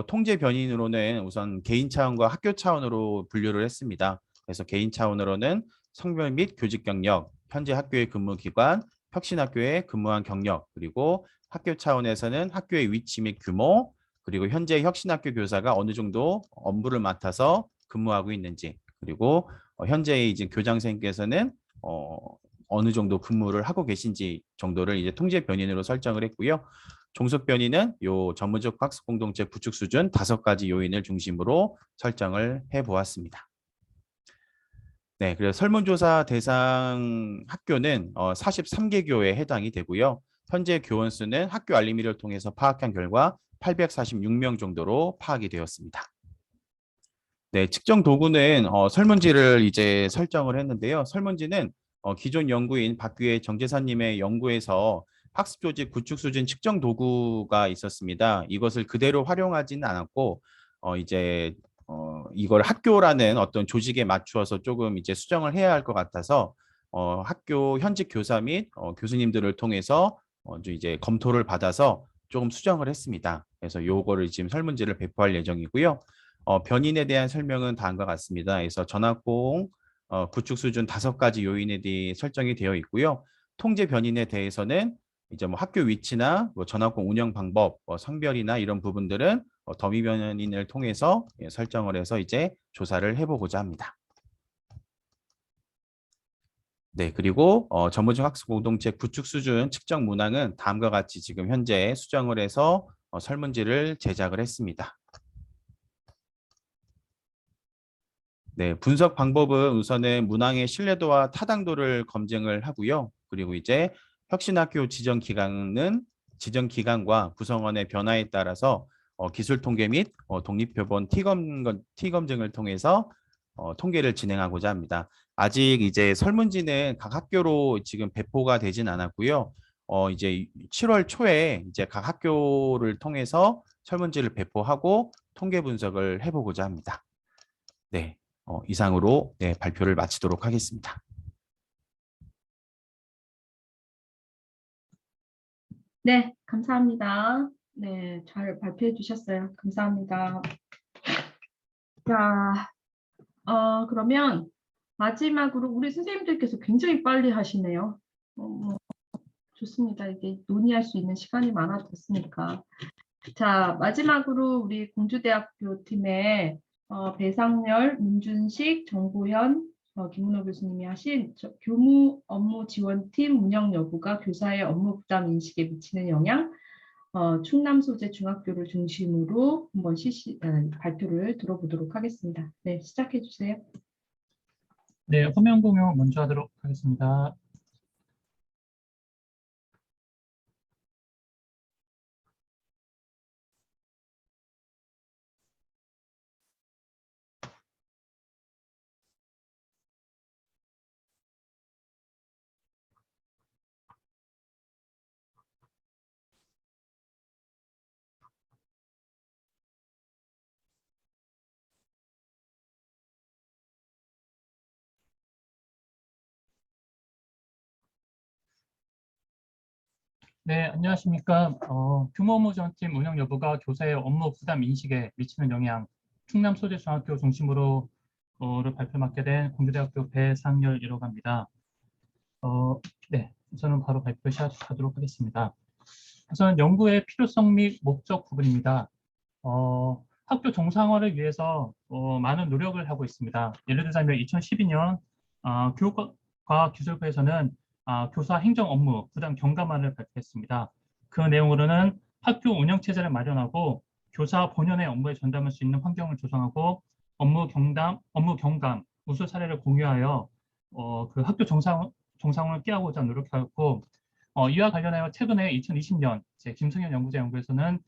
통제 변인으로는 우선 개인 차원과 학교 차원으로 분류를 했습니다. 그래서 개인 차원으로는 성별 및 교직 경력, 현재 학교의 근무 기관, 혁신학교에 근무한 경력, 그리고 학교 차원에서는 학교의 위치 및 규모, 그리고 현재 혁신학교 교사가 어느 정도 업무를 맡아서 근무하고 있는지, 그리고 현재 이제 교장선생님께서는 어느 정도 근무를 하고 계신지 정도를 이제 통제 변인으로 설정을 했고요. 종속 변인은 요 전문적 학습 공동체 구축 수준 5가지 요인을 중심으로 설정을 해 보았습니다. 네, 그래서 설문조사 대상 학교는 43개교에 해당이 되고요. 현재 교원 수는 학교 알림이를 통해서 파악한 결과 846명 정도로 파악이 되었습니다. 네, 측정 도구는 설문지를 이제 설정을 했는데요. 설문지는 기존 연구인 박규혜 정재사님의 연구에서 학습조직 구축 수준 측정 도구가 있었습니다. 이것을 그대로 활용하지는 않았고 이제 이걸 학교라는 어떤 조직에 맞추어서 조금 이제 수정을 해야 할 것 같아서 학교 현직 교사 및 교수님들을 통해서 이제 검토를 받아서 조금 수정을 했습니다. 그래서 요거를 지금 설문지를 배포할 예정이고요. 변인에 대한 설명은 다음과 같습니다. 그래서 전학공 구축 수준 5가지 요인에 대해 설정이 되어 있고요. 통제 변인에 대해서는 이제 뭐 학교 위치나 뭐 전학공 운영 방법, 성별이나 이런 부분들은 더미 변인을 통해서 설정을 해서 이제 조사를 해보고자 합니다. 네, 그리고 전문적 학습 공동체 구축 수준 측정 문항은 다음과 같이 지금 현재 수정을 해서 설문지를 제작을 했습니다. 네, 분석 방법은 우선은 문항의 신뢰도와 타당도를 검증을 하고요. 그리고 이제 혁신학교 지정기관과 구성원의 변화에 따라서 기술 통계 및 독립표본 T검증을 통해서 통계를 진행하고자 합니다. 아직 이제 설문지는 각 학교로 지금 배포가 되진 않았고요. 이제 7월 초에 이제 각 학교를 통해서 설문지를 배포하고 통계 분석을 해보고자 합니다. 네. 이상으로 발표를 마치도록 하겠습니다. 네, 감사합니다. 네, 잘 발표해 주셨어요. 감사합니다. 자, 그러면 마지막으로 우리 선생님들께서 굉장히 빨리 하시네요. 좋습니다. 이게 논의할 수 있는 시간이 많아졌으니까. 자, 마지막으로 우리 공주대학교 팀의 배상열, 문준식, 정보현, 김문호 교수님이 하신 교무 업무 지원팀 운영 여부가 교사의 업무 부담 인식에 미치는 영향, 충남 소재 중학교를 중심으로 한번 발표를 들어보도록 하겠습니다. 네, 시작해 주세요. 네, 화면 공유 먼저 하도록 하겠습니다. 네, 안녕하십니까. 규모 업무 지원팀 운영 여부가 교사의 업무 부담 인식에 미치는 영향, 충남 소재 중학교 중심으로 를 발표 맡게 된 공주대학교 배상열이라고 합니다. 네, 우선은 바로 발표 시작하도록 하겠습니다. 우선 연구의 필요성 및 목적 부분입니다. 학교 정상화를 위해서 많은 노력을 하고 있습니다. 예를 들자면 2012년 교육과학기술부에서는 교사 행정 업무 부담 경감안을 발표했습니다. 그 내용으로는 학교 운영체제를 마련하고 교사 본연의 업무에 전담할 수 있는 환경을 조성하고 업무 경감, 우수 사례를 공유하여 그 학교 정상을 깨하고자 노력하였고 이와 관련하여 최근에 2020년 김승현 연구자 연구에서는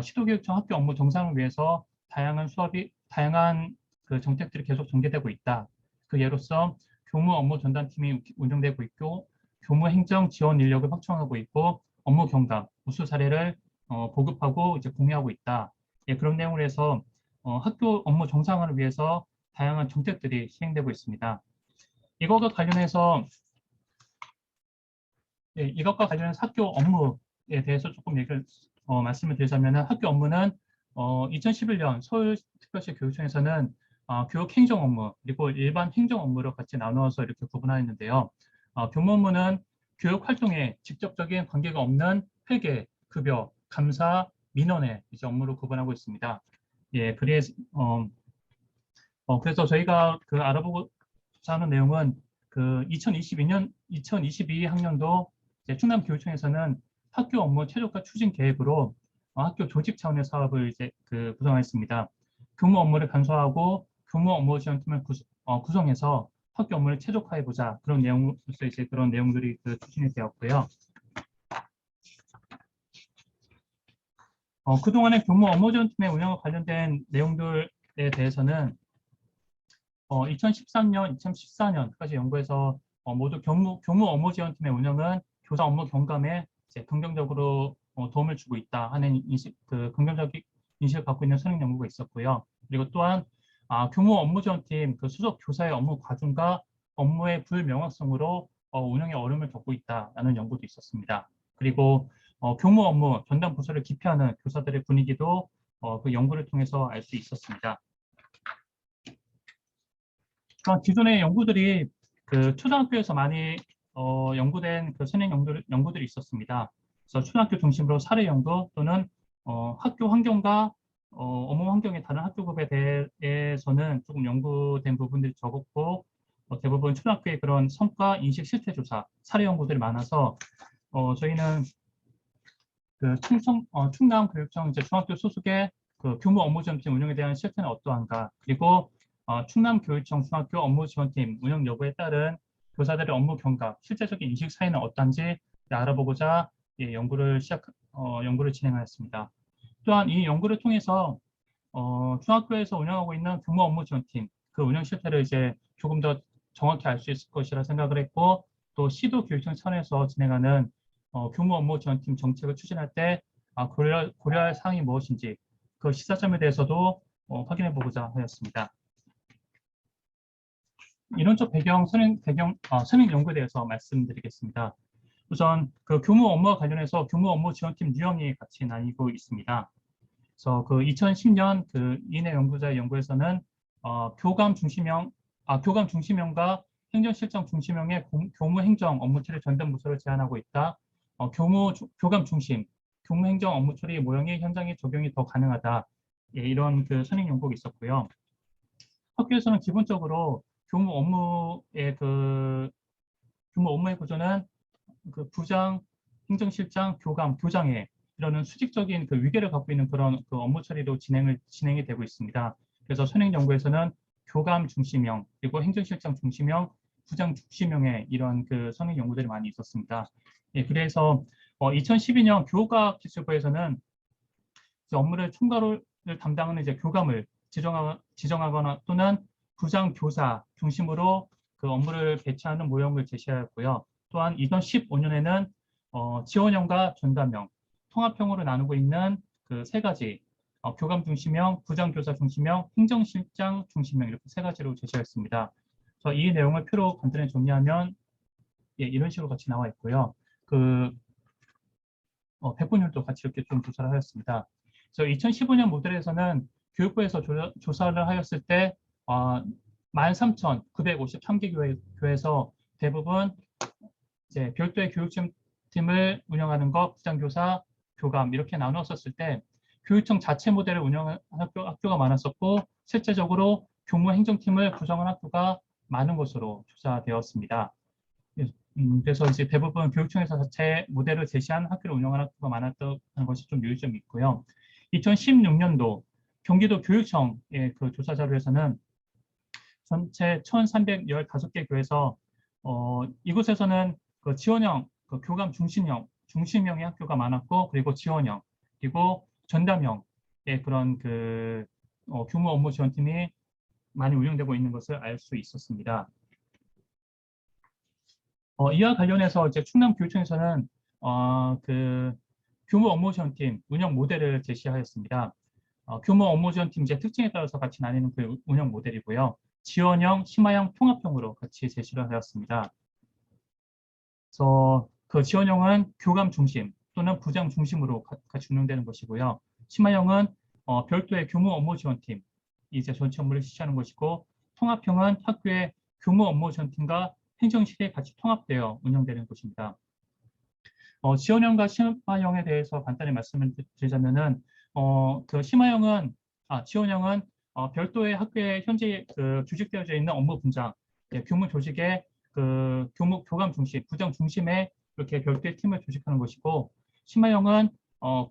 시도교육청 학교 업무 정상을 위해서 다양한 그 정책들이 계속 전개되고 있다. 그 예로서 교무 업무 전담팀이 운영되고 있고 교무 행정 지원 인력을 확충하고 있고 업무 경감, 우수 사례를 보급하고 이제 공유하고 있다. 예, 그런 내용을 해서 학교 업무 정상화를 위해서 다양한 정책들이 시행되고 있습니다. 이것과 관련해서 학교 업무에 대해서 조금 말씀을 드리자면 학교 업무는 2011년 서울특별시 교육청에서는 교육 행정 업무 그리고 일반 행정 업무로 같이 나누어서 이렇게 구분하였는데요. 교무 업무는 교육 활동에 직접적인 관계가 없는 회계, 급여, 감사, 민원의 이제 업무로 구분하고 있습니다. 예, 그래서 저희가 알아보고자 하는 내용은 2022 학년도 충남교육청에서는 학교 업무 최적화 추진 계획으로 학교 조직 차원의 사업을 이제 구성했습니다. 교무 업무를 간소화하고 교무 업무 지원팀을 구성해서 학교 업무를 최적화해 보자 그런 내용으로서 이제 그런 내용들이 추진이 되었고요. 그동안의 교무 업무 지원팀의 운영과 관련된 내용들에 대해서는 2013년, 2014년까지 연구해서 모두 교무 업무 지원팀의 운영은 교사 업무 경감에 이제 긍정적으로 도움을 주고 있다 하는 긍정적인 인식을 갖고 있는 선행 연구가 있었고요. 그리고 또한 교무 업무 지원팀 수속 교사의 업무 과중과 업무의 불명확성으로 운영에 어려움을 겪고 있다라는 연구도 있었습니다. 그리고 교무 업무 전담 부서를 기피하는 교사들의 분위기도 그 연구를 통해서 알 수 있었습니다. 기존의 연구들이 초등학교에서 많이 연구된 선행 연구들이 있었습니다. 그래서 초등학교 중심으로 사례 연구 또는 학교 환경과 업무 환경의 다른 학교급에 대해서는 조금 연구된 부분들이 적었고 대부분 초등학교의 그런 성과 인식 실태 조사 사례 연구들이 많아서 저희는 충남교육청 이제 중학교 소속의 교무 업무 지원팀 운영에 대한 실태는 어떠한가 그리고 충남교육청 중학교 업무 지원팀 운영 여부에 따른 교사들의 업무 경감, 실제적인 인식 사이는 어떤지 알아보고자 연구를 진행하였습니다. 또한 이 연구를 통해서 중학교에서 운영하고 있는 교무 업무 지원팀 그 운영 실태를 이제 조금 더 정확히 알 수 있을 것이라 생각을 했고 또 시도 교육청 차원에서 진행하는 교무 업무 지원팀 정책을 추진할 때 고려할 사항이 무엇인지 그 시사점에 대해서도 확인해 보고자 하였습니다. 이론적 배경, 선행 연구에 대해서 말씀드리겠습니다. 우선 교무 업무와 관련해서 교무 업무 지원팀 유형이 같이 나뉘고 있습니다. 그래서 2010년 이내 연구자의 연구에서는 교감 중심형과 행정실장 중심형의 교무 행정 업무 처리 전담 부서를 제한하고 있다. 교감 중심, 교무 행정 업무 처리 모형이 현장에 적용이 더 가능하다. 예, 이런 선행 연구가 있었고요. 학교에서는 기본적으로 교무 업무의 구조는 부장, 행정실장, 교감, 교장에 이런 수직적인 위계를 갖고 있는 그런 업무 처리로 진행이 되고 있습니다. 그래서 선행 연구에서는 교감 중심형 그리고 행정실장 중심형, 부장 중심형의 이런 선행 연구들이 많이 있었습니다. 예, 그래서 2012년 교육과학기술부에서는 업무를 총괄을 담당하는 이제 교감을 지정하거나 또는 부장 교사 중심으로 업무를 배치하는 모형을 제시하였고요. 또한 2015년에는 지원형과 전담형, 통합형으로 나누고 있는 세 가지 교감 중심형, 부장 교사 중심형, 행정실장 중심형 이렇게 세 가지로 제시하였습니다. 그래서 이 내용을 표로 간단히 정리하면 예, 이런 식으로 같이 나와 있고요. 배분율도 같이 이렇게 좀 조사를 하였습니다. 그래서 2015년 모델에서는 교육부에서 조사를 하였을 때 13,953개 교회에서 대부분 이제 별도의 교육팀을 운영하는 것, 부장교사, 교감 이렇게 나누었을 때 교육청 자체 모델을 운영하는 학교가 많았었고 실제적으로 교무 행정팀을 구성한 학교가 많은 것으로 조사되었습니다. 그래서 이제 대부분 교육청에서 자체 모델을 제시한 학교를 운영하는 학교가 많았다는 것이 좀 요점이 있고요. 2016년도 경기도 교육청의 조사 자료에서는 전체 1,315개 교회에서 이곳에서는 지원형, 교감 중심형의 학교가 많았고 그리고 지원형 그리고 전담형의 그런 교무 업무 지원팀이 많이 운영되고 있는 것을 알 수 있었습니다. 이와 관련해서 이제 충남교육청에서는 그 규모 업무 지원팀 운영 모델을 제시하였습니다. 규모 업무 지원팀 이제 특징에 따라서 같이 나뉘는 그 운영 모델이고요. 지원형, 심화형, 통합형으로 같이 제시를 하였습니다. 그래서 그 지원형은 교감 중심 또는 부장 중심으로 같이 운영되는 것이고요. 심화형은 별도의 규모 업무 지원팀 이제 전체 업무를 실시하는 것이고, 통합형은 학교의 규모 업무 지원팀과 행정실이 같이 통합되어 운영되는 것입니다. 지원형과 심화형에 대해서 간단히 말씀을 드리자면은 그 심화형은 지원형은 별도의 학교에 현재 그 조직되어져 있는 업무 분장, 규모 조직의 그 교감 중심, 부장 중심에 이렇게 별도의 팀을 조직하는 것이고, 심화형은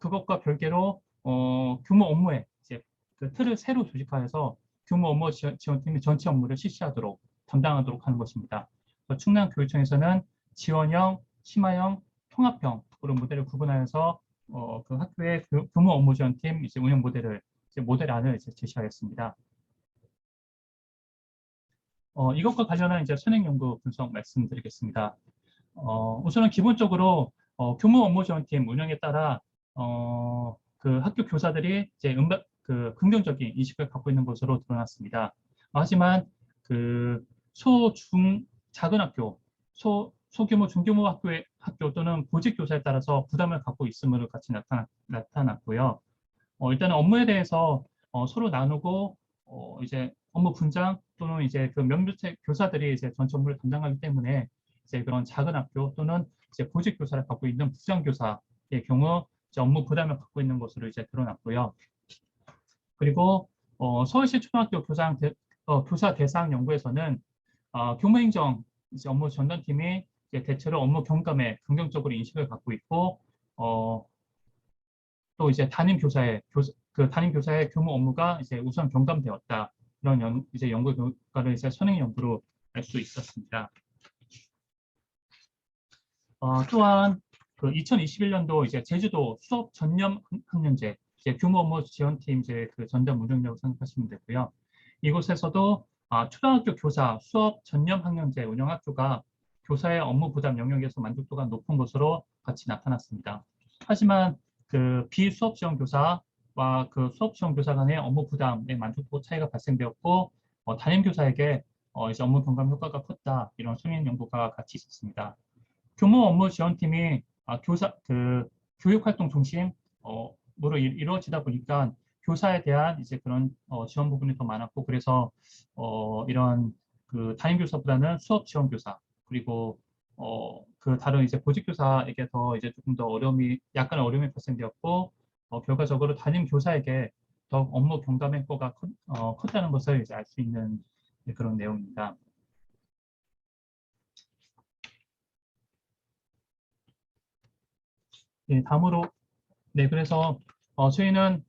그것과 별개로 규모 업무에 이제 그 틀을 새로 조직하여서 규모 업무 지원팀이 전체 업무를 실시하도록 담당하도록 하는 것입니다. 충남교육청에서는 지원형, 심화형, 통합형으로 모델을 구분하여서 그 학교의 규모 업무 지원팀 이제 운영 모델을 모델안을 이제 제시하였습니다. 이것과 관련한 이제 선행 연구 분석 말씀드리겠습니다. 우선은 기본적으로 규모 업무 지원팀 운영에 따라 그 학교 교사들이 이제 그 긍정적인 인식을 갖고 있는 것으로 드러났습니다. 하지만 그 작은 학교, 소규모, 중규모 학교 또는 보직 교사에 따라서 부담을 갖고 있음으로 같이 나타났고요. 일단은 업무에 대해서 서로 나누고 이제 업무 분장 또는 이제 그 몇몇의 교사들이 이제 전체 업무를 담당하기 때문에 이제 그런 작은 학교 또는 이제 보직 교사를 갖고 있는 부장 교사의 경우 이제 업무 부담을 갖고 있는 것으로 이제 드러났고요. 그리고 서울시 초등학교 교사 대상 연구에서는 교무행정 이제 업무 전담팀이 이제 대체로 업무 경감에 긍정적으로 인식을 갖고 있고, 또 이제 담임 교사의 교무 업무가 이제 우선 경감되었다, 이런 이제 연구 결과를 이제 선행 연구로 알 수 있었습니다. 또한 그 2021년도 이제 제주도 수업 전념 학년제 이제 규모 업무 지원팀 이제 그 전담 운영이라고 생각하시면 되고요. 이곳에서도 초등학교 교사 수업 전념 학년제 운영 학교가 교사의 업무 부담 영역에서 만족도가 높은 것으로 같이 나타났습니다. 하지만 그 비수업 지원 교사와 그 수업 지원 교사 간의 업무 부담의 만족도 차이가 발생되었고, 담임 교사에게 이제 업무 경감 효과가 컸다, 이런 선행 연구가 같이 있었습니다. 규모 업무 지원팀이 교육 활동 중심으로 이루어지다 보니까 교사에 대한 이제 그런 지원 부분이 더 많았고, 그래서 이런 그 담임 교사보다는 수업 지원 교사, 그리고 그 다른 이제 보직 교사에게 더 이제 조금 더 약간의 어려움이 발생되었고, 결과적으로 담임 교사에게 더 업무 경감의 효과가 컸다는 것을 이제 알 수 있는 그런 내용입니다. 네, 다음으로 그래서 저희는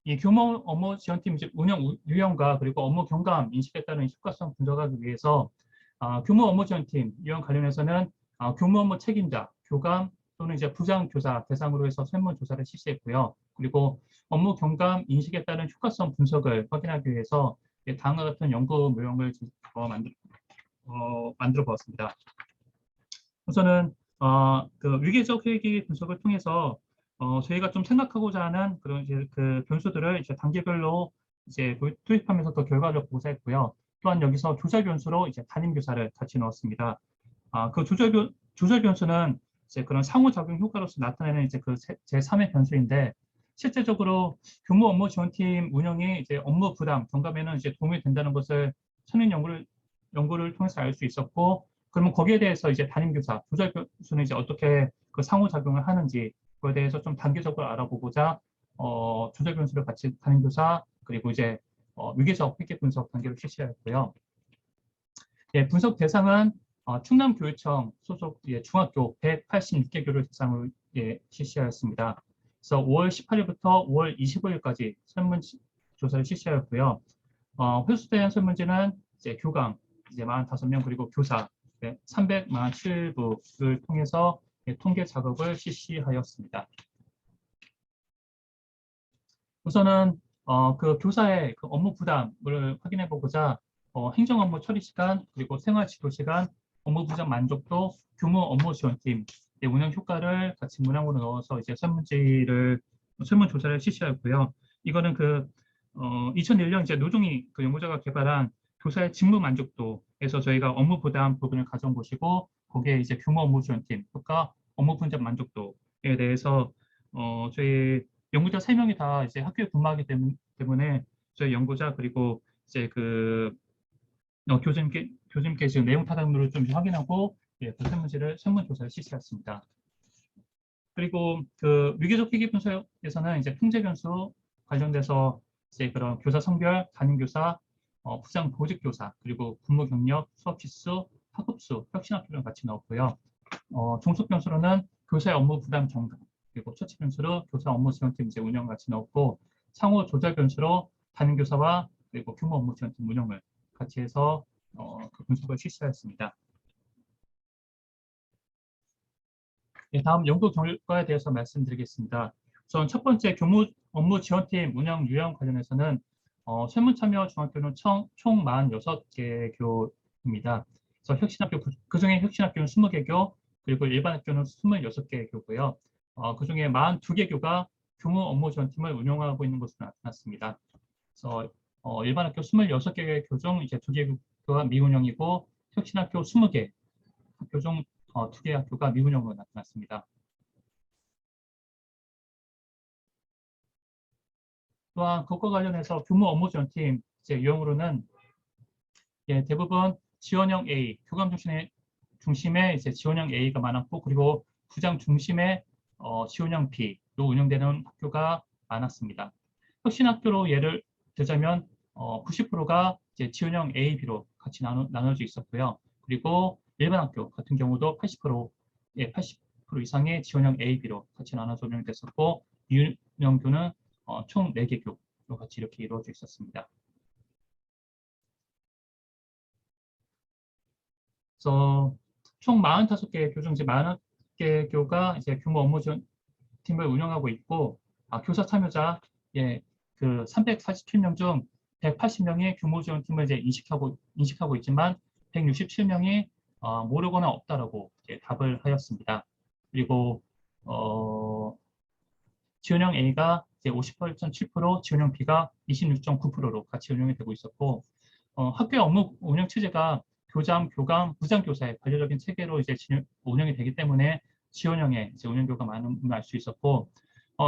이 규모 업무 지원팀 운영 유형과 그리고 업무 경감 인식에 따른 효과성 분석하기 위해서 규모 업무 지원팀 유형 관련해서는 규모 업무 책임자, 교감 또는 이제 부장 교사 대상으로 해서 설문 조사를 실시했고요. 그리고 업무 경감 인식에 따른 효과성 분석을 확인하기 위해서 다음과 같은 연구 모형을 만들어 보았습니다. 우선은 그 위계적 회계 분석을 통해서 저희가 좀 생각하고자 하는 그런 이제 그 변수들을 이제 단계별로 이제 투입하면서 더 결과를 보고자했고요. 또한 여기서 조절 변수로 이제 담임 교사를 같이 넣었습니다. 그 조절 변수는 이제 그런 상호작용 효과로서 나타내는 이제 그 제3의 변수인데, 실제적으로 규모 업무 지원팀 운영이 이제 업무 부담 경감에는 이제 도움이 된다는 것을 선행 연구를 통해서 알 수 있었고, 그러면 거기에 대해서 이제 담임 교사 조절 변수는 이제 어떻게 그 상호작용을 하는지 그에 대해서 좀 단계적으로 알아보고자 조절 변수를 같이 담임 교사 그리고 이제 위계적 회계 분석 단계로 실시하였고요. 분석 대상은 충남교육청 소속 중학교 186개교를 대상으로 실시하였습니다. 그래서 5월 18일부터 5월 25일까지 설문조사를 실시하였고요. 회수된 설문지는 이제 교감 이제 45명 그리고 교사 347부를 통해서 통계 작업을 실시하였습니다. 우선은 그 교사의 그 업무 부담을 확인해 보고자 행정 업무 처리 시간 그리고 생활 지도 시간 업무 부담 만족도, 규모 업무 지원팀, 운영 효과를 같이 문항으로 넣어서 이제 설문조사를 실시하고요. 이거는 2001년 이제 노종이 그 연구자가 개발한 교사의 직무 만족도에서 저희가 업무 부담 부분을 가져온 것이고, 거기에 이제 규모 업무 지원팀 효과, 업무 분담 만족도에 대해서 저희 연구자 3명이 다 이제 학교에 근무하기 때문에 저희 연구자 그리고 이제 교수님께 지금 내용 타당도를 좀 확인하고 그 설문조사를 실시했습니다. 그리고 그 위계적 회계 분석에서는 이제 통제 변수 관련돼서 이제 그런 교사 성별, 담임 교사, 부장 보직 교사, 그리고 근무 경력, 수업 지수, 학급 수, 혁신 학교를 같이 넣었고요. 종속 변수로는 교사의 업무 부담 경감, 그리고 처치 변수로 교사 업무 지원팀 이제 운영 같이 넣었고, 상호 조절 변수로 담임 교사와 그리고 규모 업무 지원팀 운영을 같이 해서 그 분석을 실시하였습니다. 네, 다음 연구 결과에 대해서 말씀드리겠습니다. 우선 첫 번째 규모 업무 지원팀 운영 유형 관련해서는 설문 참여 중학교는 총 46개 교입니다. 그래서 혁신학교, 그중에 혁신학교는 20개 교, 그리고 일반 학교는 26개 교고요. 그중에 42개 교가 규모 업무 지원팀을 운영하고 있는 것으로 나타났습니다. 그래서 일반 학교 26개 교 중 이제 2개 교가 미운영이고, 혁신학교 20개 학교 중 2개 학교가 미운영으로 나타났습니다. 또한 그것과 관련해서 규모 업무 지원팀 이제 유형으로는 대부분 지원형 A, 교감 중심의 이제 지원형 A가 많았고, 그리고 부장 중심의 지원형 B로 운영되는 학교가 많았습니다. 혁신학교로 예를 들자면 90%가 이제 지원형 A, B로 같이 나눠져 있었고요. 그리고 일반 학교 같은 경우도 80% 이상의 지원형 A, B로 같이 나눠서 운영됐었고, 미운영교는 총 4개 교로 같이 이렇게 이루어져 있었습니다. 그래서 총 45개 교 중 이제 40개 교가 이제 규모 업무 지원팀을 운영하고 있고, 교사 참여자 그 347명 중 180명이 규모 지원팀을 이제 인식하고 있지만 167명이 모르거나 없다라고 이제 답을 하였습니다. 그리고 지원형 A가 이제 58.7%, 지원형 B가 26.9%로 같이 운영이 되고 있었고, 학교의 업무 운영 체제가 교장, 교감, 부장교사의 관료적인 체계로 이제 운영이 되기 때문에 지원형의 이제 운영교가 많은 걸 알 수 있었고,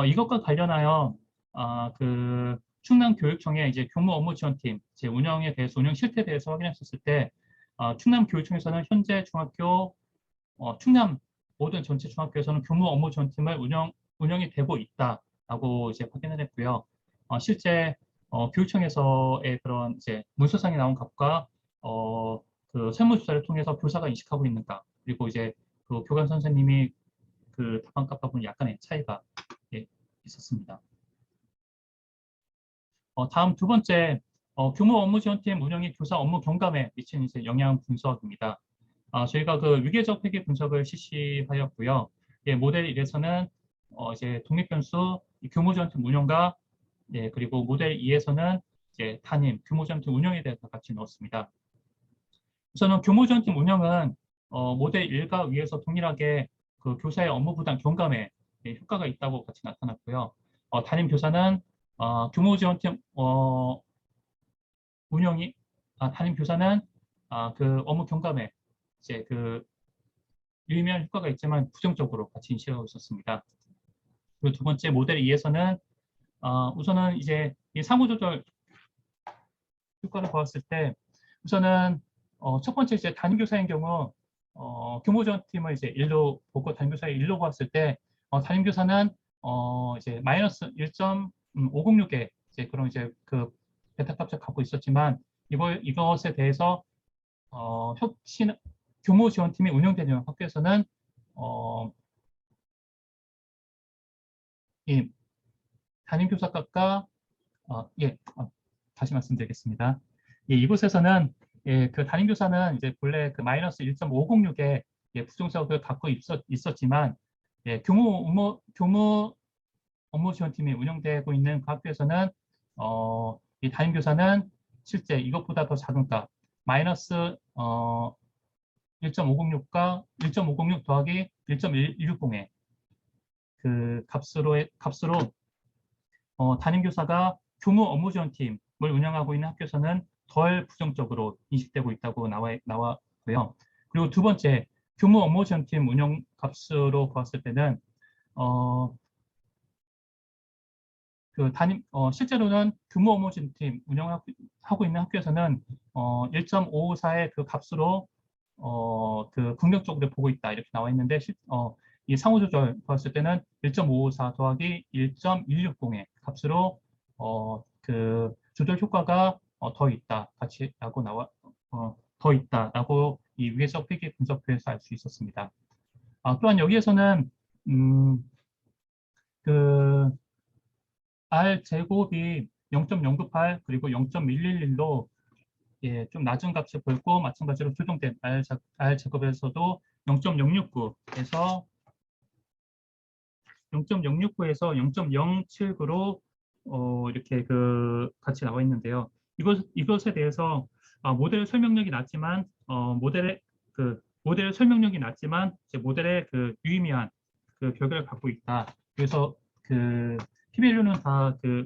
이것과 관련하여 그 충남교육청의 이제 교무 업무 지원팀 제 운영에 대해서 운영 실태에 대해서 확인했었을 때, 충남교육청에서는 현재 중학교 충남 모든 전체 중학교에서는 교무 업무 지원팀을 운영이 되고 있다라고 이제 확인을 했고요. 실제 교육청에서의 그런 이제 문서상에 나온 값과 그 설문조사를 통해서 교사가 인식하고 있는가, 그리고 이제 그 교감 선생님이 그 답안값하고는 약간의 차이가 있었습니다. 다음 두 번째, 규모 업무 지원팀 운영이 교사 업무 경감에 미치는 이제 영향 분석입니다. 저희가 그 위계적 회계 분석을 실시하였고요. 모델 1에서는 이제 독립변수 규모 지원팀 운영과 그리고 모델 2에서는 이제 담임 규모 지원팀 운영에 대해서 같이 넣었습니다. 우선은 규모 지원팀 운영은 모델 1과 위에서 동일하게 그 교사의 업무 부담 경감에 효과가 있다고 같이 나타났고요. 담임 교사는 규모 지원팀 운영이 담임 교사는 그 업무 경감에 이제 그 유의미한 효과가 있지만 부정적으로 같이 인식하고 있었습니다. 그리고 두 번째 모델 2에서는 우선은 이제 이 상호조절 효과를 보았을 때, 우선은 첫 번째 이제 담임 교사인 경우 규모 지원팀을 이제 1로 보고 담임 교사의 1로 보았을 때 담임 교사는 이제 마이너스 1.506의 이제 그런 이제 그 베타 값을 갖고 있었지만, 이것에 대해서 규모 지원팀이 운영되는 학교에서는 이 담임 교사 값과 다시 말씀드리겠습니다. 이곳에서는 그 담임 교사는 이제 본래 그 마이너스 1.506의 부정적을 갖고 있었지만, 규모 업무 지원팀이 운영되고 있는 그 학교에서는 이 담임 교사는 실제 이것보다 더 작은 값 마이너스 1.506과 1.506 더하기 1.160의 그 값으로 담임교사가 교무 업무 지원팀을 운영하고 있는 학교에서는 덜 부정적으로 인식되고 있다고 나왔고요. 그리고 두 번째, 교무 업무 지원팀 운영 값으로 보았을 때는 실제로는 교무 업무 지원팀 운영하고 있는 학교에서는 1.554의 그 값으로 그 긍정적으로 보고 있다 이렇게 나와 있는데 이 상호조절 봤을 때는 1.554 더하기 1.160의 값으로 그 조절 효과가 더 있다 같이라고 더 있다라고 이 위계적 회계 분석표에서 알 수 있었습니다. 또한 여기에서는 그 R 제곱이 0.098 그리고 0.111로 예, 좀 낮은 값을 보였고 마찬가지로 조정된 R 제곱에서도 0.069에서 0.079에서 0.079로 이렇게 그 같이 나와 있는데요. 이것에 대해서 모델 설명력이 낮지만 모델 설명력이 낮지만 이제 모델의 그 유의미한 그 결과를 갖고 있다. 그래서 그 p-value는 다 그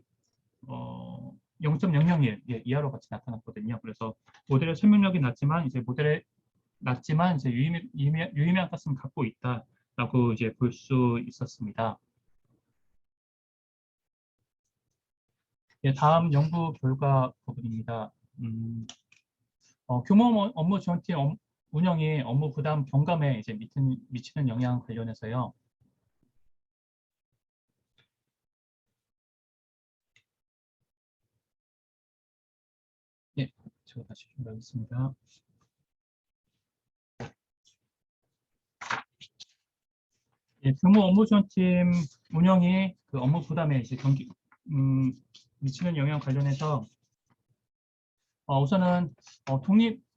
0.001 이하로 같이 나타났거든요. 그래서 모델의 설명력이 낮지만 이제 유의미한 값은 갖고 있다라고 이제 볼 수 있었습니다. 예, 다음 연구 결과 부분입니다. 교무 업무 지원팀 운영이 업무 부담 경감에 이제 미치는 영향 관련해서요. 예, 제가 다시 준비하겠습니다. 예, 교무 업무 지원팀 운영이 그 업무 부담에 이제 미치는 영향 관련해서 우선은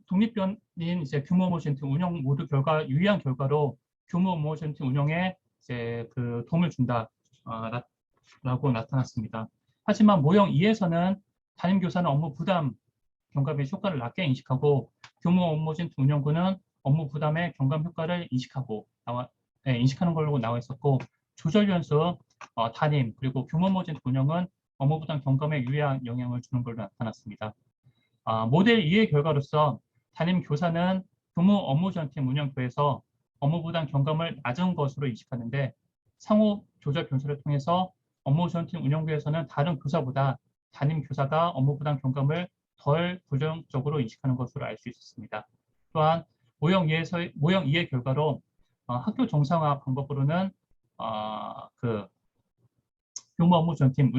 독립변인 이제 교무 업무 지원팀 운영 모두 유의한 결과로 교무 업무 지원팀 운영에 이제 그 도움을 준다라고 나타났습니다. 하지만 모형 2에서는 담임 교사는 업무 부담 경감의 효과를 낮게 인식하고 교무 업무 지원팀 운영군은 업무 부담의 경감 효과를 인식하는 걸로 나와 있었고 조절 연수, 담임 그리고 교무 업무 지원팀 운영은 업무 부담 경감에 유의한 영향을 주는 걸로 나타났습니다. 모델 2의 결과로서 담임 교사는 교무 업무 지원팀 운영교에서 업무 부담 경감을 낮은 것으로 인식하는데 상호 조절 변수를 통해서 업무 지원팀 운영교에서는 다른 교사보다 담임 교사가 업무 부담 경감을 덜 부정적으로 인식하는 것으로 알 수 있었습니다. 또한 모형 2의 결과로 학교 정상화 방법으로는 그 교무 업무 지원팀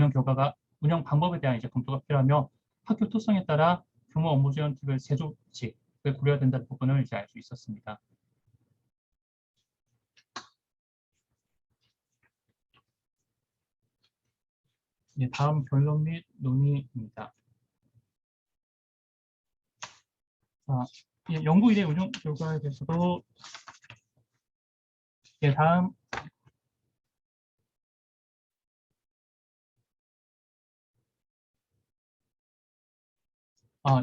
운영 방법에 대한 이제 검토가 필요하며 학교 특성에 따라 교무 업무 지원팀을 재조직을 고려해야 된다는 부분을 이제 알 수 있었습니다. 네, 다음 결론 및 논의입니다. 연구 일의 운영 결과에 대해서도 다음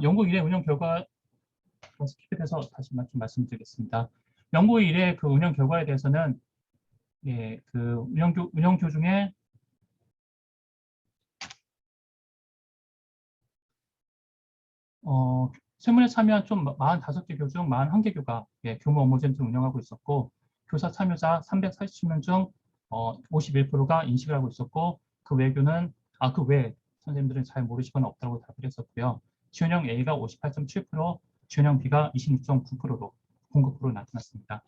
연구 일의 운영 결과 스킵해서 다시 좀 말씀드리겠습니다. 연구 1의 그 운영 결과에 대해서는 그 운영교 중에 설문에 참여한 좀 45개 교 중 41개 교가 교무 업무 지원팀 운영하고 있었고 교사 참여자 340명 중 51%가 인식을 하고 있었고 그 외 선생님들은 잘 모르시거나 없다고 답을 했었고요. 지원형 A가 58.7%, 지원형 B가 26.9%로 공급으로 나타났습니다.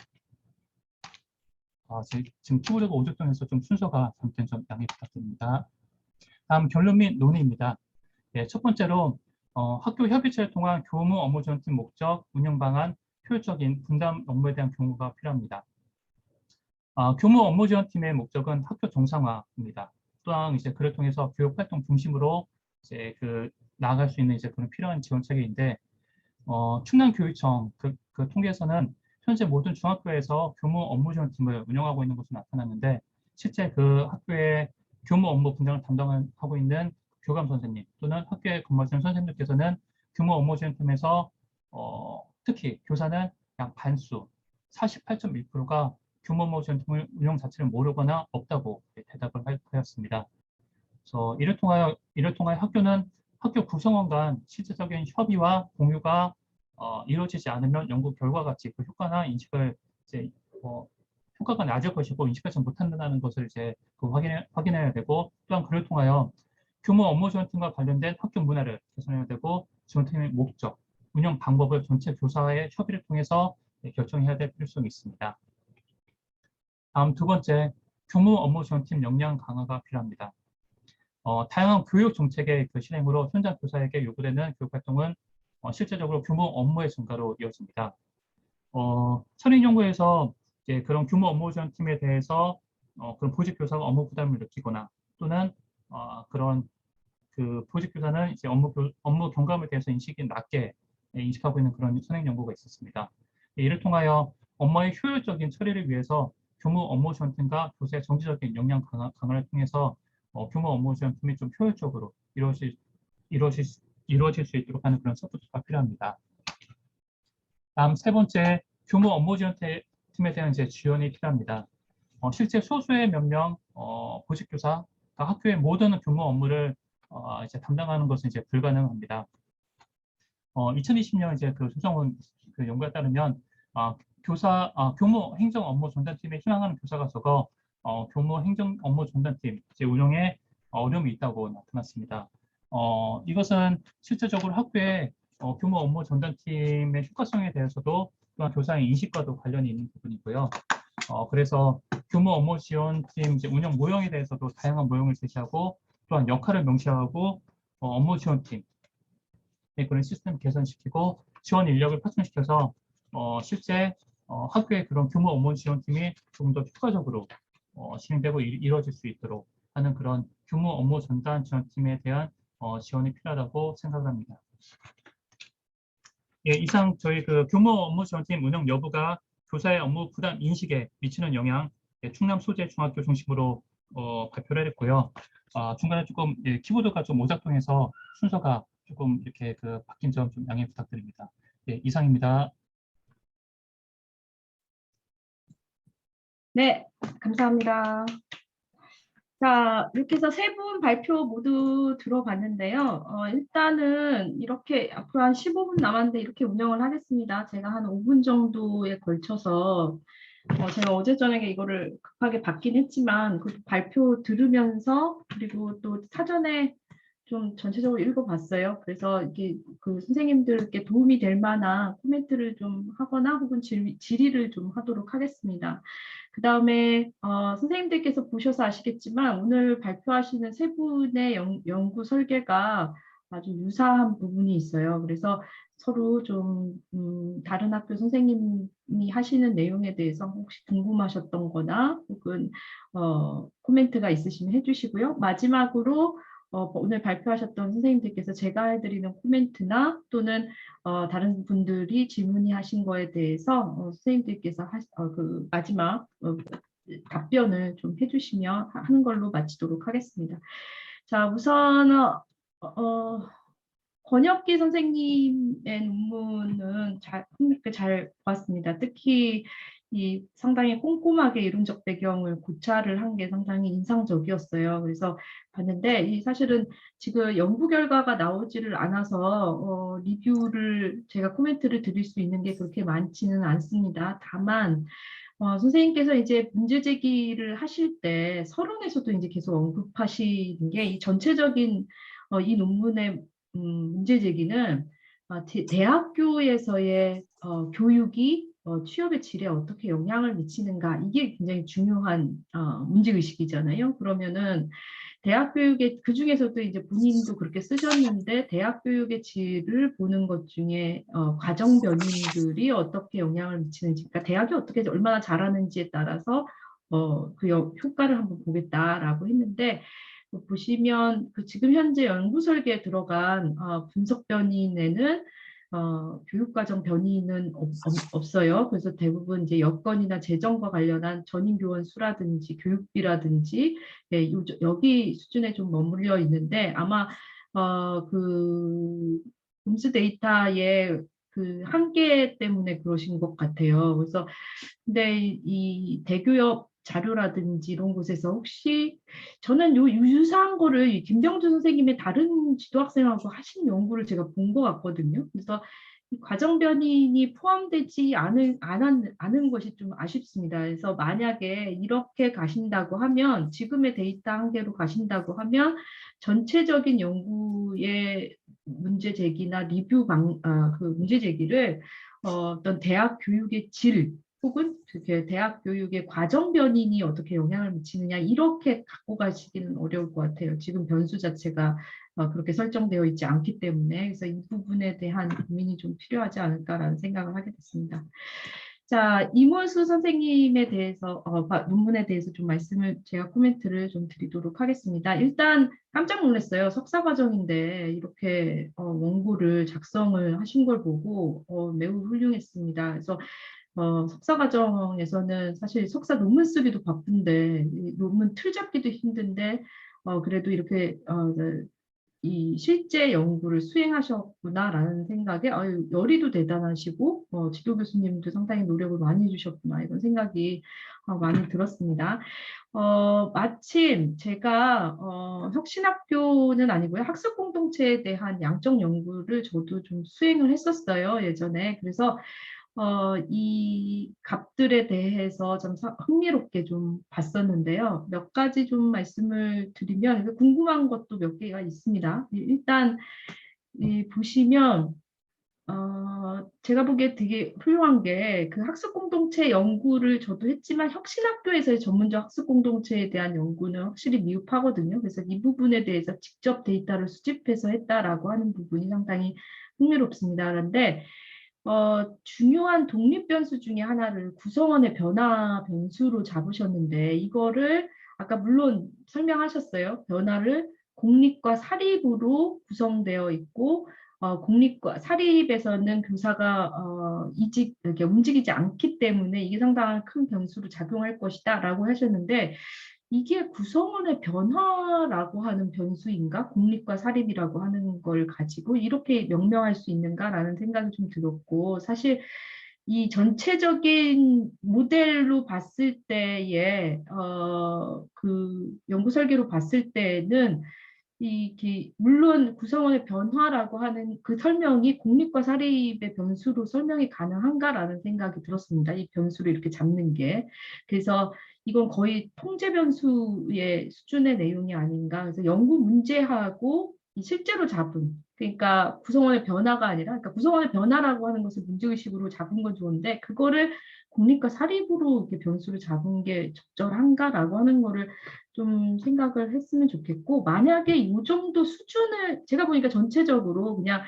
지금 키보드가 오죽동해서 좀 순서가 잘못된 점 양해 부탁드립니다. 다음 결론 및 논의입니다. 첫 번째로 학교 협의체를 통한 교무 업무 지원팀 목적, 운영 방안, 효율적인 분담 업무에 대한 경고가 필요합니다. 교무 업무 지원팀의 목적은 학교 정상화입니다. 또한 이제 그를 통해서 교육 활동 중심으로 이제 나아갈 수 있는 이제 그런 필요한 지원 체계인데 충남교육청 그 통계에서는 현재 모든 중학교에서 교무 업무 지원팀을 운영하고 있는 것으로 나타났는데 실제 그 학교의 교무 업무 분장을 담당하고 있는 교감 선생님 또는 학교에 근무하시는 선생님들께서는 교무 업무 지원팀에서 특히 교사는 약 반수 48.1%가 규모 업무 지원팀 운영 자체를 모르거나 없다고 대답을 하였습니다. 그래서 이를 통하여 학교는 학교 구성원 간 실질적인 협의와 공유가 이루어지지 않으면 연구 결과 같이 그 효과나 인식을 이제 효과가 낮을 것이고 인식하지 못한다는 것을 이제 확인해야 되고, 또한 그를 통하여 규모 업무 지원팀과 관련된 학교 문화를 개선해야 되고, 지원팀의 목적, 운영 방법을 전체 교사의 협의를 통해서 결정해야 될 필요성이 있습니다. 다음 두 번째, 규모 업무 지원팀 역량 강화가 필요합니다. 다양한 교육 정책의 그 실행으로 현장 교사에게 요구되는 교육 활동은 실제적으로 규모 업무의 증가로 이어집니다. 선행연구에서 이제 그런 규모 업무 지원팀에 대해서 그런 보직 교사가 업무 부담을 느끼거나, 또는 그런 그 보직 교사는 이제 업무 경감에 대해서 인식이 낮게 인식하고 있는 그런 선행 연구가 있었습니다. 이를 통하여 업무의 효율적인 처리를 위해서 규모 업무 지원팀과 교사의 정기적인 역량 강화를 통해서 규모 업무 지원팀이 좀 효율적으로 이루어질 수 있도록 하는 그런 서포트가 필요합니다. 다음 세 번째, 규모 업무 지원팀에 대한 이제 지원이 필요합니다. 실제 소수의 몇 명 보직 교사가 학교의 모든 규모 업무를 이제 담당하는 것은 이제 불가능합니다. 2020년 이제 그 조정훈 그 연구에 따르면 규모 행정 업무 전담팀에 희망하는 교사가 적어 규모 행정 업무 전담팀 이제 운영에 어려움이 있다고 나타났습니다. 이것은 실제적으로 학교의 규모 업무 전담팀의 효과성에 대해서도 또한 교사의 인식과도 관련이 있는 부분이고요. 그래서 규모 업무 지원팀 이제 운영 모형에 대해서도 다양한 모형을 제시하고, 또한 역할을 명시하고 업무 지원팀 그런 시스템 개선시키고 지원 인력을 파충시켜서 실제 학교의 그런 규모 업무 지원팀이 조금 더 효과적으로 진행되고 이루어질 수 있도록 하는 그런 규모 업무 전담 지원팀에 대한 지원이 필요하다고 생각합니다. 예, 이상 저희 그 규모 업무 지원팀 운영 여부가 교사의 업무 부담 인식에 미치는 영향, 충남 소재 중학교 중심으로 발표를 했고요. 중간에 조금 키보드가 좀 오작동해서 순서가 조금 이렇게 그 바뀐 점 좀 양해 부탁드립니다. 예, 이상입니다. 네, 감사합니다. 자, 이렇게 해서 세 분 발표 모두 들어봤는데요. 일단은 이렇게 앞으로 한 15분 남았는데 이렇게 운영을 하겠습니다. 제가 한 5분 정도에 걸쳐서 제가 어제 저녁에 이거를 급하게 받긴 했지만 그 발표 들으면서, 그리고 또 사전에 좀 전체적으로 읽어봤어요. 그래서 이게 그 선생님들께 도움이 될 만한 코멘트를 좀 하거나 혹은 질의를 좀 하도록 하겠습니다. 그 다음에 선생님들께서 보셔서 아시겠지만 오늘 발표하시는 세 분의 연구 설계가 아주 유사한 부분이 있어요. 그래서 서로 좀 다른 학교 선생님이 하시는 내용에 대해서 혹시 궁금하셨던 거나 혹은 코멘트가 있으시면 해주시고요. 마지막으로 오늘 발표하셨던 선생님들께서 제가 해드리는 코멘트나 또는 다른 분들이 질문하신 거에 대해서 선생님들께서 그 마지막 답변을 좀 해주시면 하는 걸로 마치도록 하겠습니다. 자, 우선 권혁기 선생님의 논문은 잘 보았습니다. 특히 이 상당히 꼼꼼하게 이론적 배경을 고찰을 한 게 상당히 인상적이었어요. 그래서 봤는데 이 사실은 지금 연구 결과가 나오지를 않아서 리뷰를 제가 코멘트를 드릴 수 있는 게 그렇게 많지는 않습니다. 다만 선생님께서 이제 문제 제기를 하실 때 서론에서도 이제 계속 언급하시는 게 이 전체적인 이 논문의 문제 제기는 대학교에서의 교육이 취업의 질에 어떻게 영향을 미치는가, 이게 굉장히 중요한 문제의식이잖아요. 그러면은 대학 교육의 그 중에서도 이제 본인도 그렇게 쓰셨는데 대학 교육의 질을 보는 것 중에 과정 변인들이 어떻게 영향을 미치는지, 그러니까 대학이 어떻게 얼마나 잘하는지에 따라서 그 효과를 한번 보겠다라고 했는데, 보시면 그 지금 현재 연구 설계에 들어간 분석 변인에는 교육과정 변이는 없어요. 그래서 대부분 이제 여건이나 재정과 관련한 전임 교원 수라든지 교육비라든지 여기 수준에 좀 머물러 있는데, 아마 그 음수 데이터의 그 한계 때문에 그러신 것 같아요. 그래서 근데 이 대교협 자료라든지 이런 곳에서 혹시 저는 요 유사한 거를 이 김병주 선생님의 다른 지도학생하고 하신 연구를 제가 본 것 같거든요. 그래서 이 과정 변인이 포함되지 않은 것이 좀 아쉽습니다. 그래서 만약에 이렇게 가신다고 하면 지금의 데이터 한계로 가신다고 하면 전체적인 연구의 문제 제기나 그 문제 제기를 어떤 대학 교육의 질 혹은 그렇게 대학 교육의 과정 변인이 어떻게 영향을 미치느냐 이렇게 갖고 가시기는 어려울 것 같아요. 지금 변수 자체가 그렇게 설정되어 있지 않기 때문에 그래서 이 부분에 대한 고민이 좀 필요하지 않을까라는 생각을 하게 됐습니다. 자, 이문수 선생님에 대해서 논문에 대해서 좀 말씀을 제가 코멘트를 좀 드리도록 하겠습니다. 일단 깜짝 놀랐어요. 석사 과정인데 이렇게 원고를 작성을 하신 걸 보고 매우 훌륭했습니다. 그래서 석사 과정에서는 사실 석사 논문 쓰기도 바쁜데 이 논문 틀 잡기도 힘든데 그래도 이렇게 이 실제 연구를 수행하셨구나라는 생각에 열의도 대단하시고 지도 교수님도 상당히 노력을 많이 해주셨구나 이런 생각이 많이 들었습니다. 마침 제가 혁신학교는 아니고요. 학습 공동체에 대한 양적 연구를 저도 좀 수행을 했었어요. 예전에. 그래서 이 값들에 대해서 좀 흥미롭게 좀 봤었는데요. 몇 가지 좀 말씀을 드리면 궁금한 것도 몇 개가 있습니다. 일단 보시면 제가 보기에 되게 훌륭한 게 그 학습 공동체 연구를 저도 했지만 혁신학교에서의 전문적 학습 공동체에 대한 연구는 확실히 미흡하거든요. 그래서 이 부분에 대해서 직접 데이터를 수집해서 했다라고 하는 부분이 상당히 흥미롭습니다. 그런데 중요한 독립 변수 중에 하나를 구성원의 변화 변수로 잡으셨는데 이거를 아까 물론 설명하셨어요. 변화를 공립과 사립으로 구성되어 있고 공립과 사립에서는 교사가 이렇게 움직이지 않기 때문에 이게 상당한 큰 변수로 작용할 것이다라고 하셨는데 이게 구성원의 변화라고 하는 변수인가? 공립과 사립이라고 하는 걸 가지고 이렇게 명명할 수 있는가라는 생각이 좀 들었고 사실 이 전체적인 모델로 봤을 때의 그 연구 설계로 봤을 때는 물론 구성원의 변화라고 하는 그 설명이 공립과 사립의 변수로 설명이 가능한가라는 생각이 들었습니다. 이 변수를 이렇게 잡는 게. 그래서 이건 거의 통제 변수의 수준의 내용이 아닌가. 그래서 연구 문제하고 실제로 잡은, 그러니까 구성원의 변화가 아니라, 그러니까 구성원의 변화라고 하는 것을 문제의식으로 잡은 건 좋은데, 그거를 공립과 사립으로 이렇게 변수를 잡은 게 적절한가라고 하는 거를 좀 생각을 했으면 좋겠고, 만약에 이 정도 수준을, 제가 보니까 전체적으로 그냥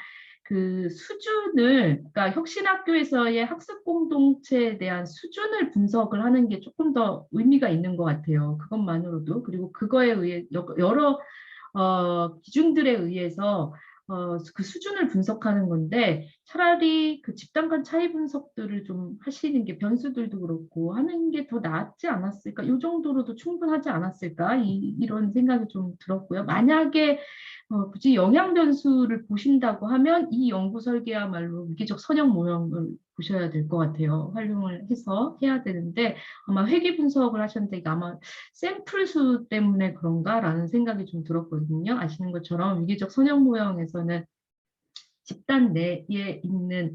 그 수준을, 그러니까 혁신학교에서의 학습 공동체에 대한 수준을 분석을 하는 게 조금 더 의미가 있는 것 같아요. 그것만으로도. 그리고 그거에 의해 여러 기준들에 의해서 그 수준을 분석하는 건데 차라리 그 집단 간 차이 분석들을 좀 하시는 게 변수들도 그렇고 하는 게 더 낫지 않았을까? 이 정도로도 충분하지 않았을까? 이런 생각이 좀 들었고요. 만약에 굳이 영향 변수를 보신다고 하면 이 연구 설계야말로 위기적 선형 모형을 보셔야 될 것 같아요. 활용을 해서 해야 되는데 아마 회귀 분석을 하셨는데 아마 샘플 수 때문에 그런가라는 생각이 좀 들었거든요. 아시는 것처럼 위기적 선형 모형에서는 집단 내에 있는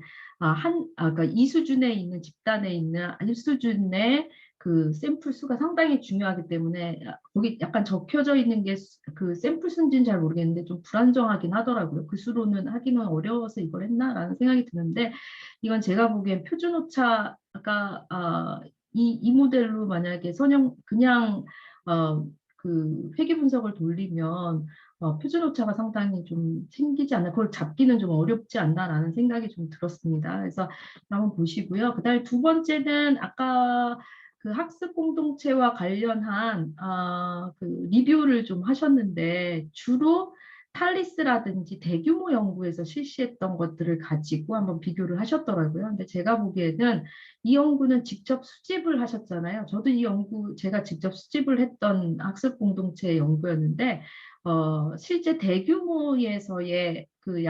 그러니까 이 수준에 있는 집단에 있는 1수준의 그 샘플 수가 상당히 중요하기 때문에 거기 약간 적혀져 있는 게 그 샘플 수인지는 잘 모르겠는데 좀 불안정하긴 하더라고요. 그 수로는 하기는 어려워서 이걸 했나라는 생각이 드는데 이건 제가 보기엔 표준 오차가 이 모델로 만약에 그냥 그 회귀 분석을 돌리면 표준 오차가 상당히 좀 생기지 않나, 그걸 잡기는 좀 어렵지 않나라는 생각이 좀 들었습니다. 그래서 한번 보시고요. 그다음에 두 번째는 아까 그 학습 공동체와 관련한 그 리뷰를 좀 하셨는데 주로 탈리스라든지 대규모 연구에서 실시했던 것들을 가지고 한번 비교를 하셨더라고요. 근데 제가 보기에는 이 연구는 직접 수집을 하셨잖아요. 저도 이 연구 제가 직접 수집을 했던 학습 공동체 연구였는데 실제 대규모에서의 그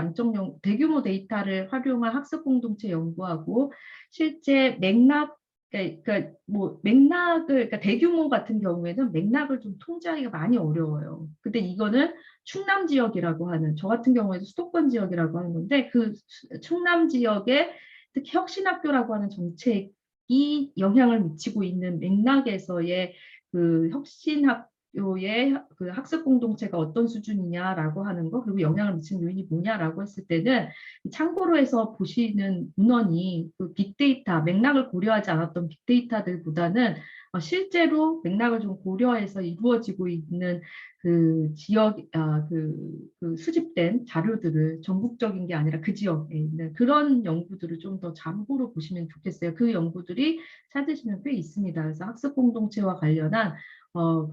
대규모 데이터를 활용한 학습 공동체 연구하고 실제 그러니까 대규모 같은 경우에는 맥락을 좀 통제하기가 많이 어려워요. 근데 이거는 충남 지역이라고 하는, 저 같은 경우에도 수도권 지역이라고 하는 건데, 그 충남 지역에 특히 혁신학교라고 하는 정책이 영향을 미치고 있는 맥락에서의 그 혁신학교의 그 학습 공동체가 어떤 수준이냐라고 하는 거, 그리고 영향을 미치는 요인이 뭐냐라고 했을 때는 참고로 해서 보시는 문헌이 그 빅데이터, 맥락을 고려하지 않았던 빅데이터들보다는 실제로 맥락을 좀 고려해서 이루어지고 있는 그 그 수집된 자료들을 전국적인 게 아니라 그 지역에 있는 그런 연구들을 좀 더 참고로 보시면 좋겠어요. 그 연구들이 찾으시면 꽤 있습니다. 그래서 학습 공동체와 관련한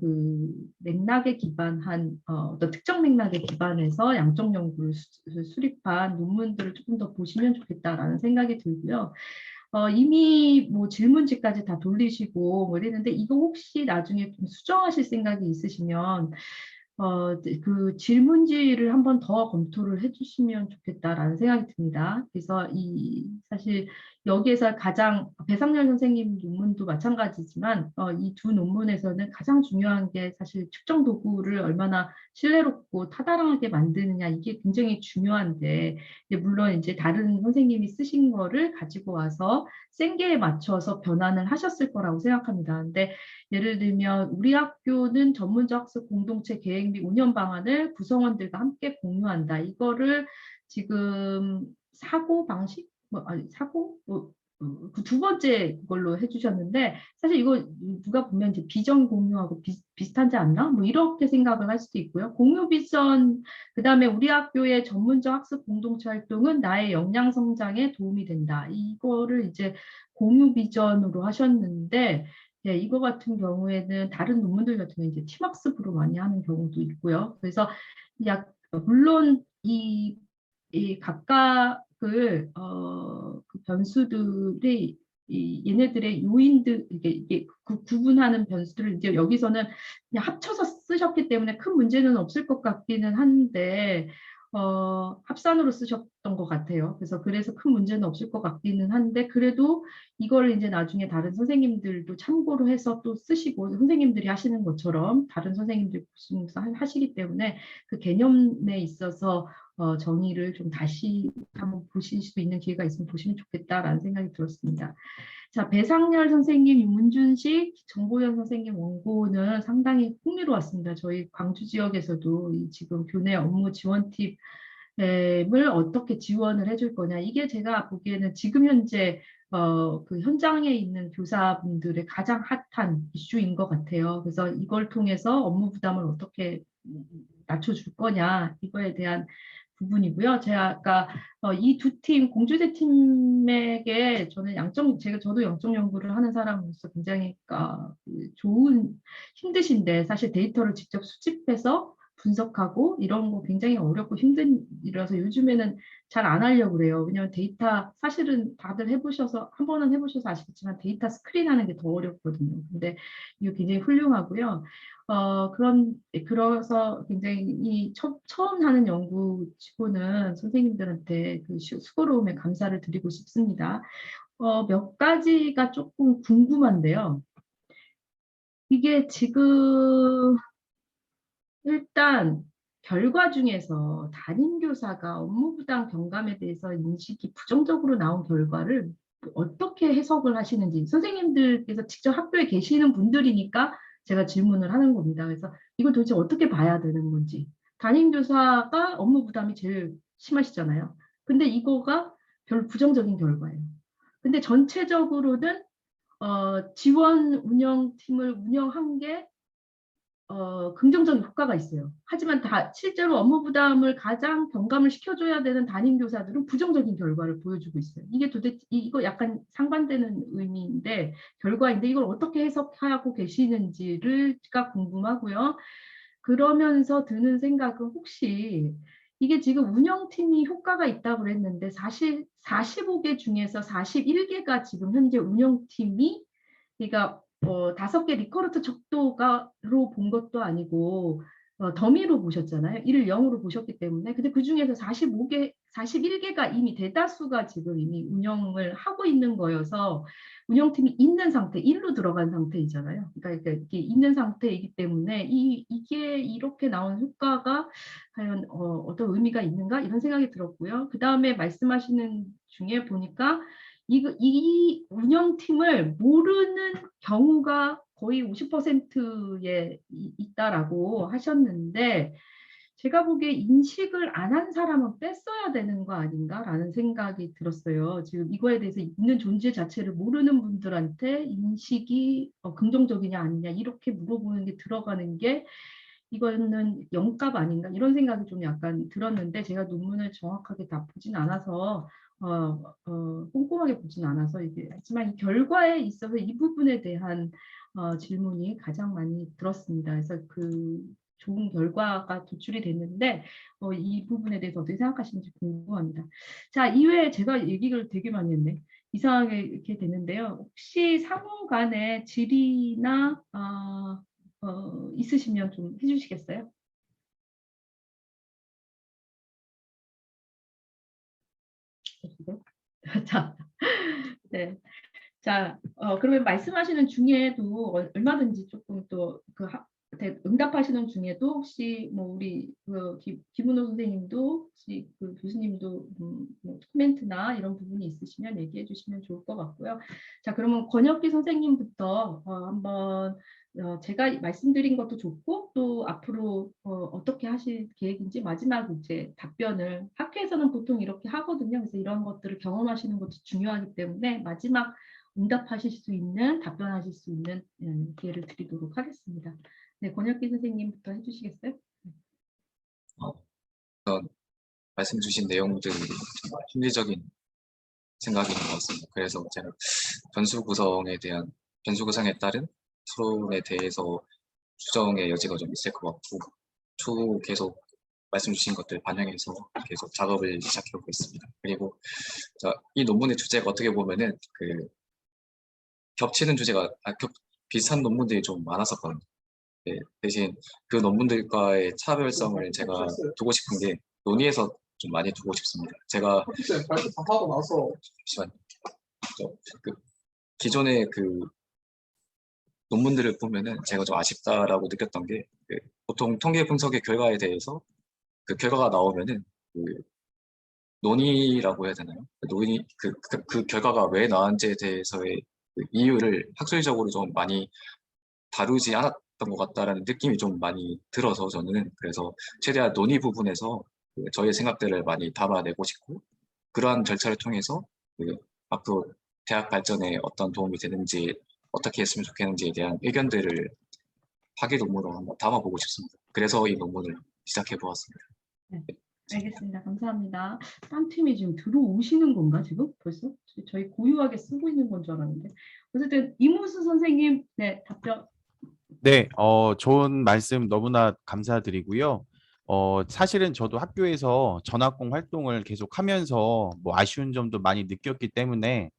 그 맥락에 기반한 어떤 특정 맥락에 기반해서 양적 연구를 수립한 논문들을 조금 더 보시면 좋겠다라는 생각이 들고요. 이미 뭐 질문지까지 다 돌리시고 뭐 이랬는데 이거 혹시 나중에 좀 수정하실 생각이 있으시면 그 질문지를 한번 더 검토를 해주시면 좋겠다라는 생각이 듭니다. 그래서 사실 여기에서 가장 배상렬 선생님 논문도 마찬가지지만 이 두 논문에서는 가장 중요한 게 사실 측정 도구를 얼마나 신뢰롭고 타당하게 만드느냐 이게 굉장히 중요한데 물론 이제 다른 선생님이 쓰신 거를 가지고 와서 생계에 맞춰서 변환을 하셨을 거라고 생각합니다. 근데 예를 들면 우리 학교는 전문적 학습 공동체 계획 및 운영 방안을 구성원들과 함께 공유한다. 이거를 지금 사고 방식 그 두 번째 걸로 해주셨는데 사실 이거 누가 보면 이제 비전 공유하고 비슷하지 않나? 뭐 이렇게 생각을 할 수도 있고요. 공유 비전 그다음에 우리 학교의 전문적 학습 공동체 활동은 나의 역량 성장에 도움이 된다. 이거를 이제 공유 비전으로 하셨는데 이거 같은 경우에는 다른 논문들 같은 경우는 이제 팀학습으로 많이 하는 경우도 있고요. 그래서 물론 이 각각을 그 변수들이 얘네들의 요인들 이게 구분하는 변수들을 이제 여기서는 그냥 합쳐서 쓰셨기 때문에 큰 문제는 없을 것 같기는 한데 합산으로 쓰셨던 것 같아요. 그래서 큰 문제는 없을 것 같기는 한데 그래도 이걸 이제 나중에 다른 선생님들도 참고로 해서 또 쓰시고 선생님들이 하시는 것처럼 다른 선생님들 보시면서 하시기 때문에 그 개념에 있어서 정의를 좀 다시 한번 보실 수 있는 기회가 있으면 보시면 좋겠다라는 생각이 들었습니다. 자, 배상렬 선생님, 윤준식, 정보현 선생님 원고는 상당히 흥미로웠습니다. 저희 광주 지역에서도 지금 교내 업무 지원 팁을 어떻게 지원을 해줄 거냐. 이게 제가 보기에는 지금 현재 그 현장에 있는 교사분들의 가장 핫한 이슈인 것 같아요. 그래서 이걸 통해서 업무 부담을 어떻게 낮춰줄 거냐. 이거에 대한 부분이고요. 제가 아까 이 두 팀, 공주대 팀에게 저는 저도 영적 연구를 하는 사람으로서 굉장히 힘드신데 사실 데이터를 직접 수집해서 분석하고 이런 거 굉장히 어렵고 힘든 일이라서 요즘에는 잘 안 하려고 그래요. 왜냐하면 데이터 사실은 다들 한 번은 해보셔서 아시겠지만 데이터 스크린하는 게 더 어렵거든요. 근데 이거 굉장히 훌륭하고요. 그래서 굉장히 처음 하는 연구치고는 선생님들한테 그 수고로움에 감사를 드리고 싶습니다. 몇 가지가 조금 궁금한데요. 이게 지금 일단 결과 중에서 담임교사가 업무 부담 경감에 대해서 인식이 부정적으로 나온 결과를 어떻게 해석을 하시는지 선생님들께서 직접 학교에 계시는 분들이니까 제가 질문을 하는 겁니다. 그래서 이걸 도대체 어떻게 봐야 되는 건지. 담임교사가 업무 부담이 제일 심하시잖아요. 근데 이거가 별로 부정적인 결과예요. 근데 전체적으로는 지원 운영팀을 운영한 게 긍정적인 효과가 있어요. 하지만 실제로 업무 부담을 가장 경감을 시켜줘야 되는 담임교사들은 부정적인 결과를 보여주고 있어요. 이게 도대체 이거 약간 상반되는 의미인데 결과인데 이걸 어떻게 해석하고 계시는지가 궁금하고요. 그러면서 드는 생각은 혹시 이게 지금 운영팀이 효과가 있다고 그랬는데 사실 45개 중에서 41개가 지금 현재 운영팀이 그러니까 5개 리커루트 척도가로 본 것도 아니고 더미로 보셨잖아요. 1을 0으로 보셨기 때문에. 근데 그 중에서 41개가 이미 대다수가 지금 이미 운영을 하고 있는 거여서 운영팀이 있는 상태, 1로 들어간 상태이잖아요. 그러니까 이게 있는 상태이기 때문에 이게 이렇게 나온 효과가 과연 어떤 의미가 있는가 이런 생각이 들었고요. 그 다음에 말씀하시는 중에 보니까 이 운영팀을 모르는 경우가 거의 50%에 있다라고 하셨는데 제가 보기에 인식을 안 한 사람은 뺐어야 되는 거 아닌가라는 생각이 들었어요. 지금 이거에 대해서 있는 존재 자체를 모르는 분들한테 인식이 긍정적이냐 아니냐 이렇게 물어보는 게 들어가는 게 이거는 영값 아닌가 이런 생각이 좀 약간 들었는데 제가 논문을 정확하게 다 보진 않아서 꼼꼼하게 보진 않아서 이게 하지만 이 결과에 있어서 이 부분에 대한 질문이 가장 많이 들었습니다. 그래서 그 좋은 결과가 도출이 됐는데 이 부분에 대해서 어떻게 생각하시는지 궁금합니다. 자, 이외에 제가 얘기를 되게 많이 했네. 이상하게 이렇게 됐는데요. 혹시 상호 간의 질의나 있으시면 좀 해주시겠어요? 자, 네. 자, 그러면 말씀하시는 중에도 얼마든지 조금 또 응답하시는 중에도 혹시 뭐 우리 김은호 선생님도 혹시 그 교수님도 뭐 코멘트나 이런 부분이 있으시면 얘기해 주시면 좋을 것 같고요. 자, 그러면 권혁기 선생님부터 한번 제가 말씀드린 것도 좋고 또 앞으로 어떻게 하실 계획인지 마지막 이제 답변을 학회에서는 보통 이렇게 하거든요. 그래서 이런 것들을 경험하시는 것도 중요하기 때문에 마지막 응답하실 수 있는 답변하실 수 있는 기회를 드리도록 하겠습니다. 네, 권혁기 선생님부터 해주시겠어요? 말씀 주신 내용들이 정말 합리적인 생각인 것 같습니다. 그래서 제가 변수 구성에 따른 토론에 대해서 수정의 여지가 좀 있을 것 같고 추후 계속 말씀 주신 것들 반영해서 계속 작업을 시작해 보겠습니다. 그리고 이 논문의 주제가 어떻게 보면은 겹치는 주제가 비슷한 논문들이 좀 많았었거든요. 네, 대신 그 논문들과의 차별성을 제가 두고 싶은 게 논의에서 좀 많이 두고 싶습니다. 제가 하고 나서 잠시만요. 기존의 논문들을 보면은 제가 좀 아쉽다라고 느꼈던 게 보통 통계 분석의 결과에 대해서 그 결과가 나오면은 논의라고 해야 되나요? 그 결과가 왜 나왔는지에 대해서의 이유를 학술적으로 좀 많이 다루지 않았던 것 같다라는 느낌이 좀 많이 들어서 저는 그래서 최대한 논의 부분에서 저의 생각들을 많이 담아내고 싶고 그러한 절차를 통해서 앞으로 대학 발전에 어떤 도움이 되는지 어떻게 했으면 좋겠는지에 대한 의견들을 학위 논문으로 한번 담아보고 싶습니다. 그래서 이 논문을 시작해 보았습니다. 네, 알겠습니다. 감사합니다. 딴 팀이 지금 들어오시는 건가 지금 벌써? 저희 고유하게 쓰고 있는 건 줄 알았는데 어쨌든 이무수 선생님 네 답변. 네, 좋은 말씀 너무나 감사드리고요. 사실은 저도 학교에서 전학공 활동을 계속 하면서 뭐 아쉬운 점도 많이 느꼈기 때문에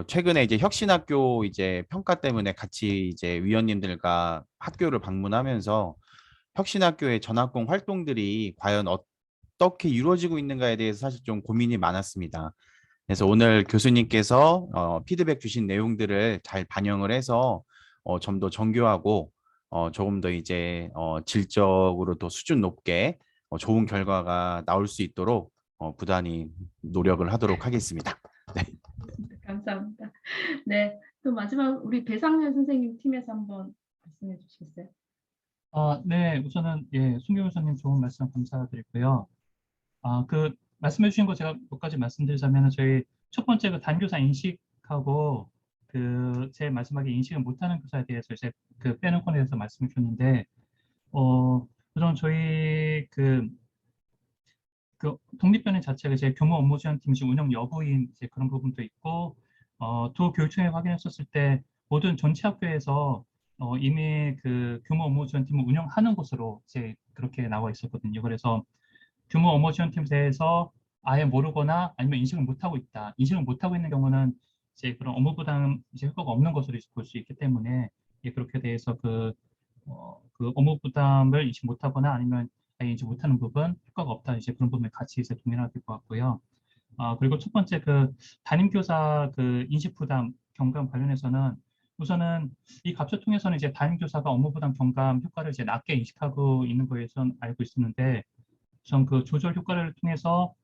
최근에 이제 혁신학교 이제 평가 때문에 같이 이제 위원님들과 학교를 방문하면서 혁신학교의 전학공 활동들이 과연 어떻게 이루어지고 있는가에 대해서 사실 좀 고민이 많았습니다. 그래서 오늘 교수님께서 피드백 주신 내용들을 잘 반영을 해서 좀 더 정교하고 조금 더 이제 질적으로 더 수준 높게 좋은 결과가 나올 수 있도록 부단히 노력을 하도록 하겠습니다. 네. 감사합니다. 네, 또 마지막 우리 배상현 선생님 팀에서 한번 말씀해 주시겠어요? 네, 우선은 순교 교수님 좋은 말씀 감사드리고요. 말씀해 주신 거 제가 몇 가지 말씀드리자면 저희 첫 번째 단교사 인식하고 제 마지막에 인식을 못하는 교사에 대해서 이제 빼놓고 대해서 말씀해 주셨는데 우선 저희 독립변의 자체가 이제 교무 업무 지원 팀 운영 여부인 이제 그런 부분도 있고 도 교육청에 확인했었을 때 모든 전체 학교에서 이미 그 규모 업무 지원팀을 운영하는 곳으로 이제 그렇게 나와 있었거든요. 그래서 규모 업무 지원팀에 대해서 아예 모르거나 아니면 인식을 못하고 있다. 인식을 못하고 있는 경우는 이제 그런 업무 부담 이제 효과가 없는 것으로 볼 수 있기 때문에 그렇게 돼서 그 업무 부담을 인식 못하거나 아니면 아예 인식 못하는 부분 효과가 없다. 이제 그런 부분에 같이 이제 동의를 될 것 같고요. 그리고 첫 번째 그 담임교사 그 인식 부담 경감 관련해서는 우선은 이 값을 통해서는 이제 담임교사가 업무 부담 경감 효과를 이제 낮게 인식하고 있는 거에선 알고 있었는데 우선 그 조절 효과를 통해서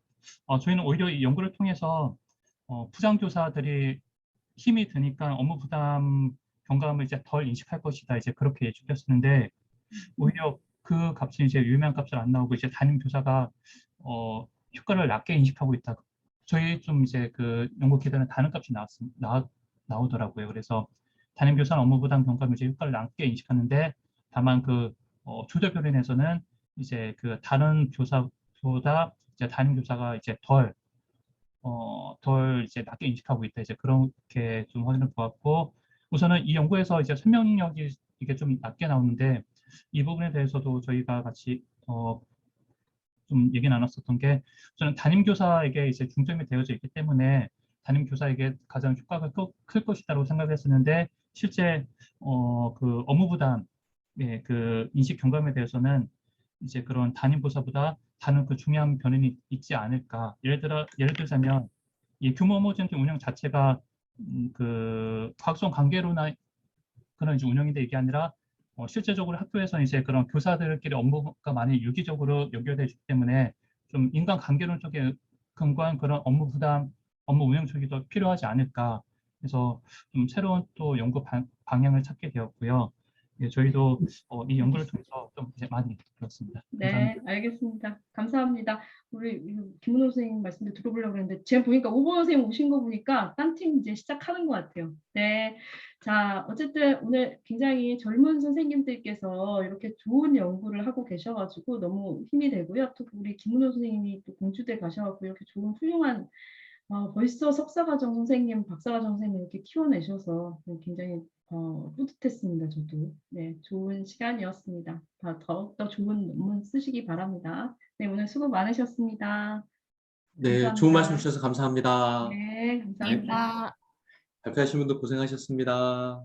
저희는 오히려 이 연구를 통해서 부장교사들이 힘이 드니까 업무 부담 경감을 이제 덜 인식할 것이다 이제 그렇게 예측했었는데 오히려 그 값이 이제 유의미한 값을 안 나오고 이제 담임 교사가 효과를 낮게 인식하고 있다. 저희 좀 이제 그 연구 기대는 다른 값이 나오더라고요. 그래서 담임 교사는 업무 부담 경감을 이제 효과를 낮게 인식하는데 다만 그 조절 교련에서는 이제 그 다른 교사보다 이제 담임 교사가 이제 덜 이제 낮게 인식하고 있다. 이제 그렇게 좀 확인을 보았고 우선은 이 연구에서 이제 설명력이 이게 좀 낮게 나오는데 이 부분에 대해서도 저희가 같이 좀 얘기 나눴었던 게 저는 담임 교사에게 이제 중점이 되어져 있기 때문에 담임 교사에게 가장 효과가 클 것이다라고 생각했었는데 실제 그 업무 부담 그 인식 경감에 대해서는 이제 그런 담임 교사보다 다른 그 중요한 변인이 있지 않을까. 예를 들자면 이 규모 업무 지원팀 운영 자체가 그 과학성 관계로나 그런 이제 운영인데 이게 아니라 실제적으로 학교에서는 이제 그런 교사들끼리 업무가 많이 유기적으로 연결되기 때문에 좀 인간 관계론 쪽에 근거한 그런 업무 부담, 업무 운영 쪽이 더 필요하지 않을까. 그래서 좀 새로운 또 연구 방향을 찾게 되었고요. 저희도 이 연구를 통해서 좀 이제 많이 배웠습니다. 감사합니다. 네, 알겠습니다. 감사합니다. 우리 김은호 선생님 말씀도 들어보려고 했는데 제가 보니까 오번 선생님 오신 거 보니까 딴 팀 이제 시작하는 것 같아요. 네, 자 어쨌든 오늘 굉장히 젊은 선생님들께서 이렇게 좋은 연구를 하고 계셔가지고 너무 힘이 되고요. 또 우리 김은호 선생님이 또 공주대 가셔가지고 이렇게 좋은 훌륭한 벌써 석사과정 선생님, 박사과정 선생님 이렇게 키워내셔서 굉장히 뿌듯했습니다. 저도. 네, 좋은 시간이었습니다. 더욱더 좋은 논문 쓰시기 바랍니다. 네, 오늘 수고 많으셨습니다. 네, 좋은 말씀 감사합니다. 주셔서 감사합니다. 네, 감사합니다. 감사합니다. 발표하신 분들 고생하셨습니다.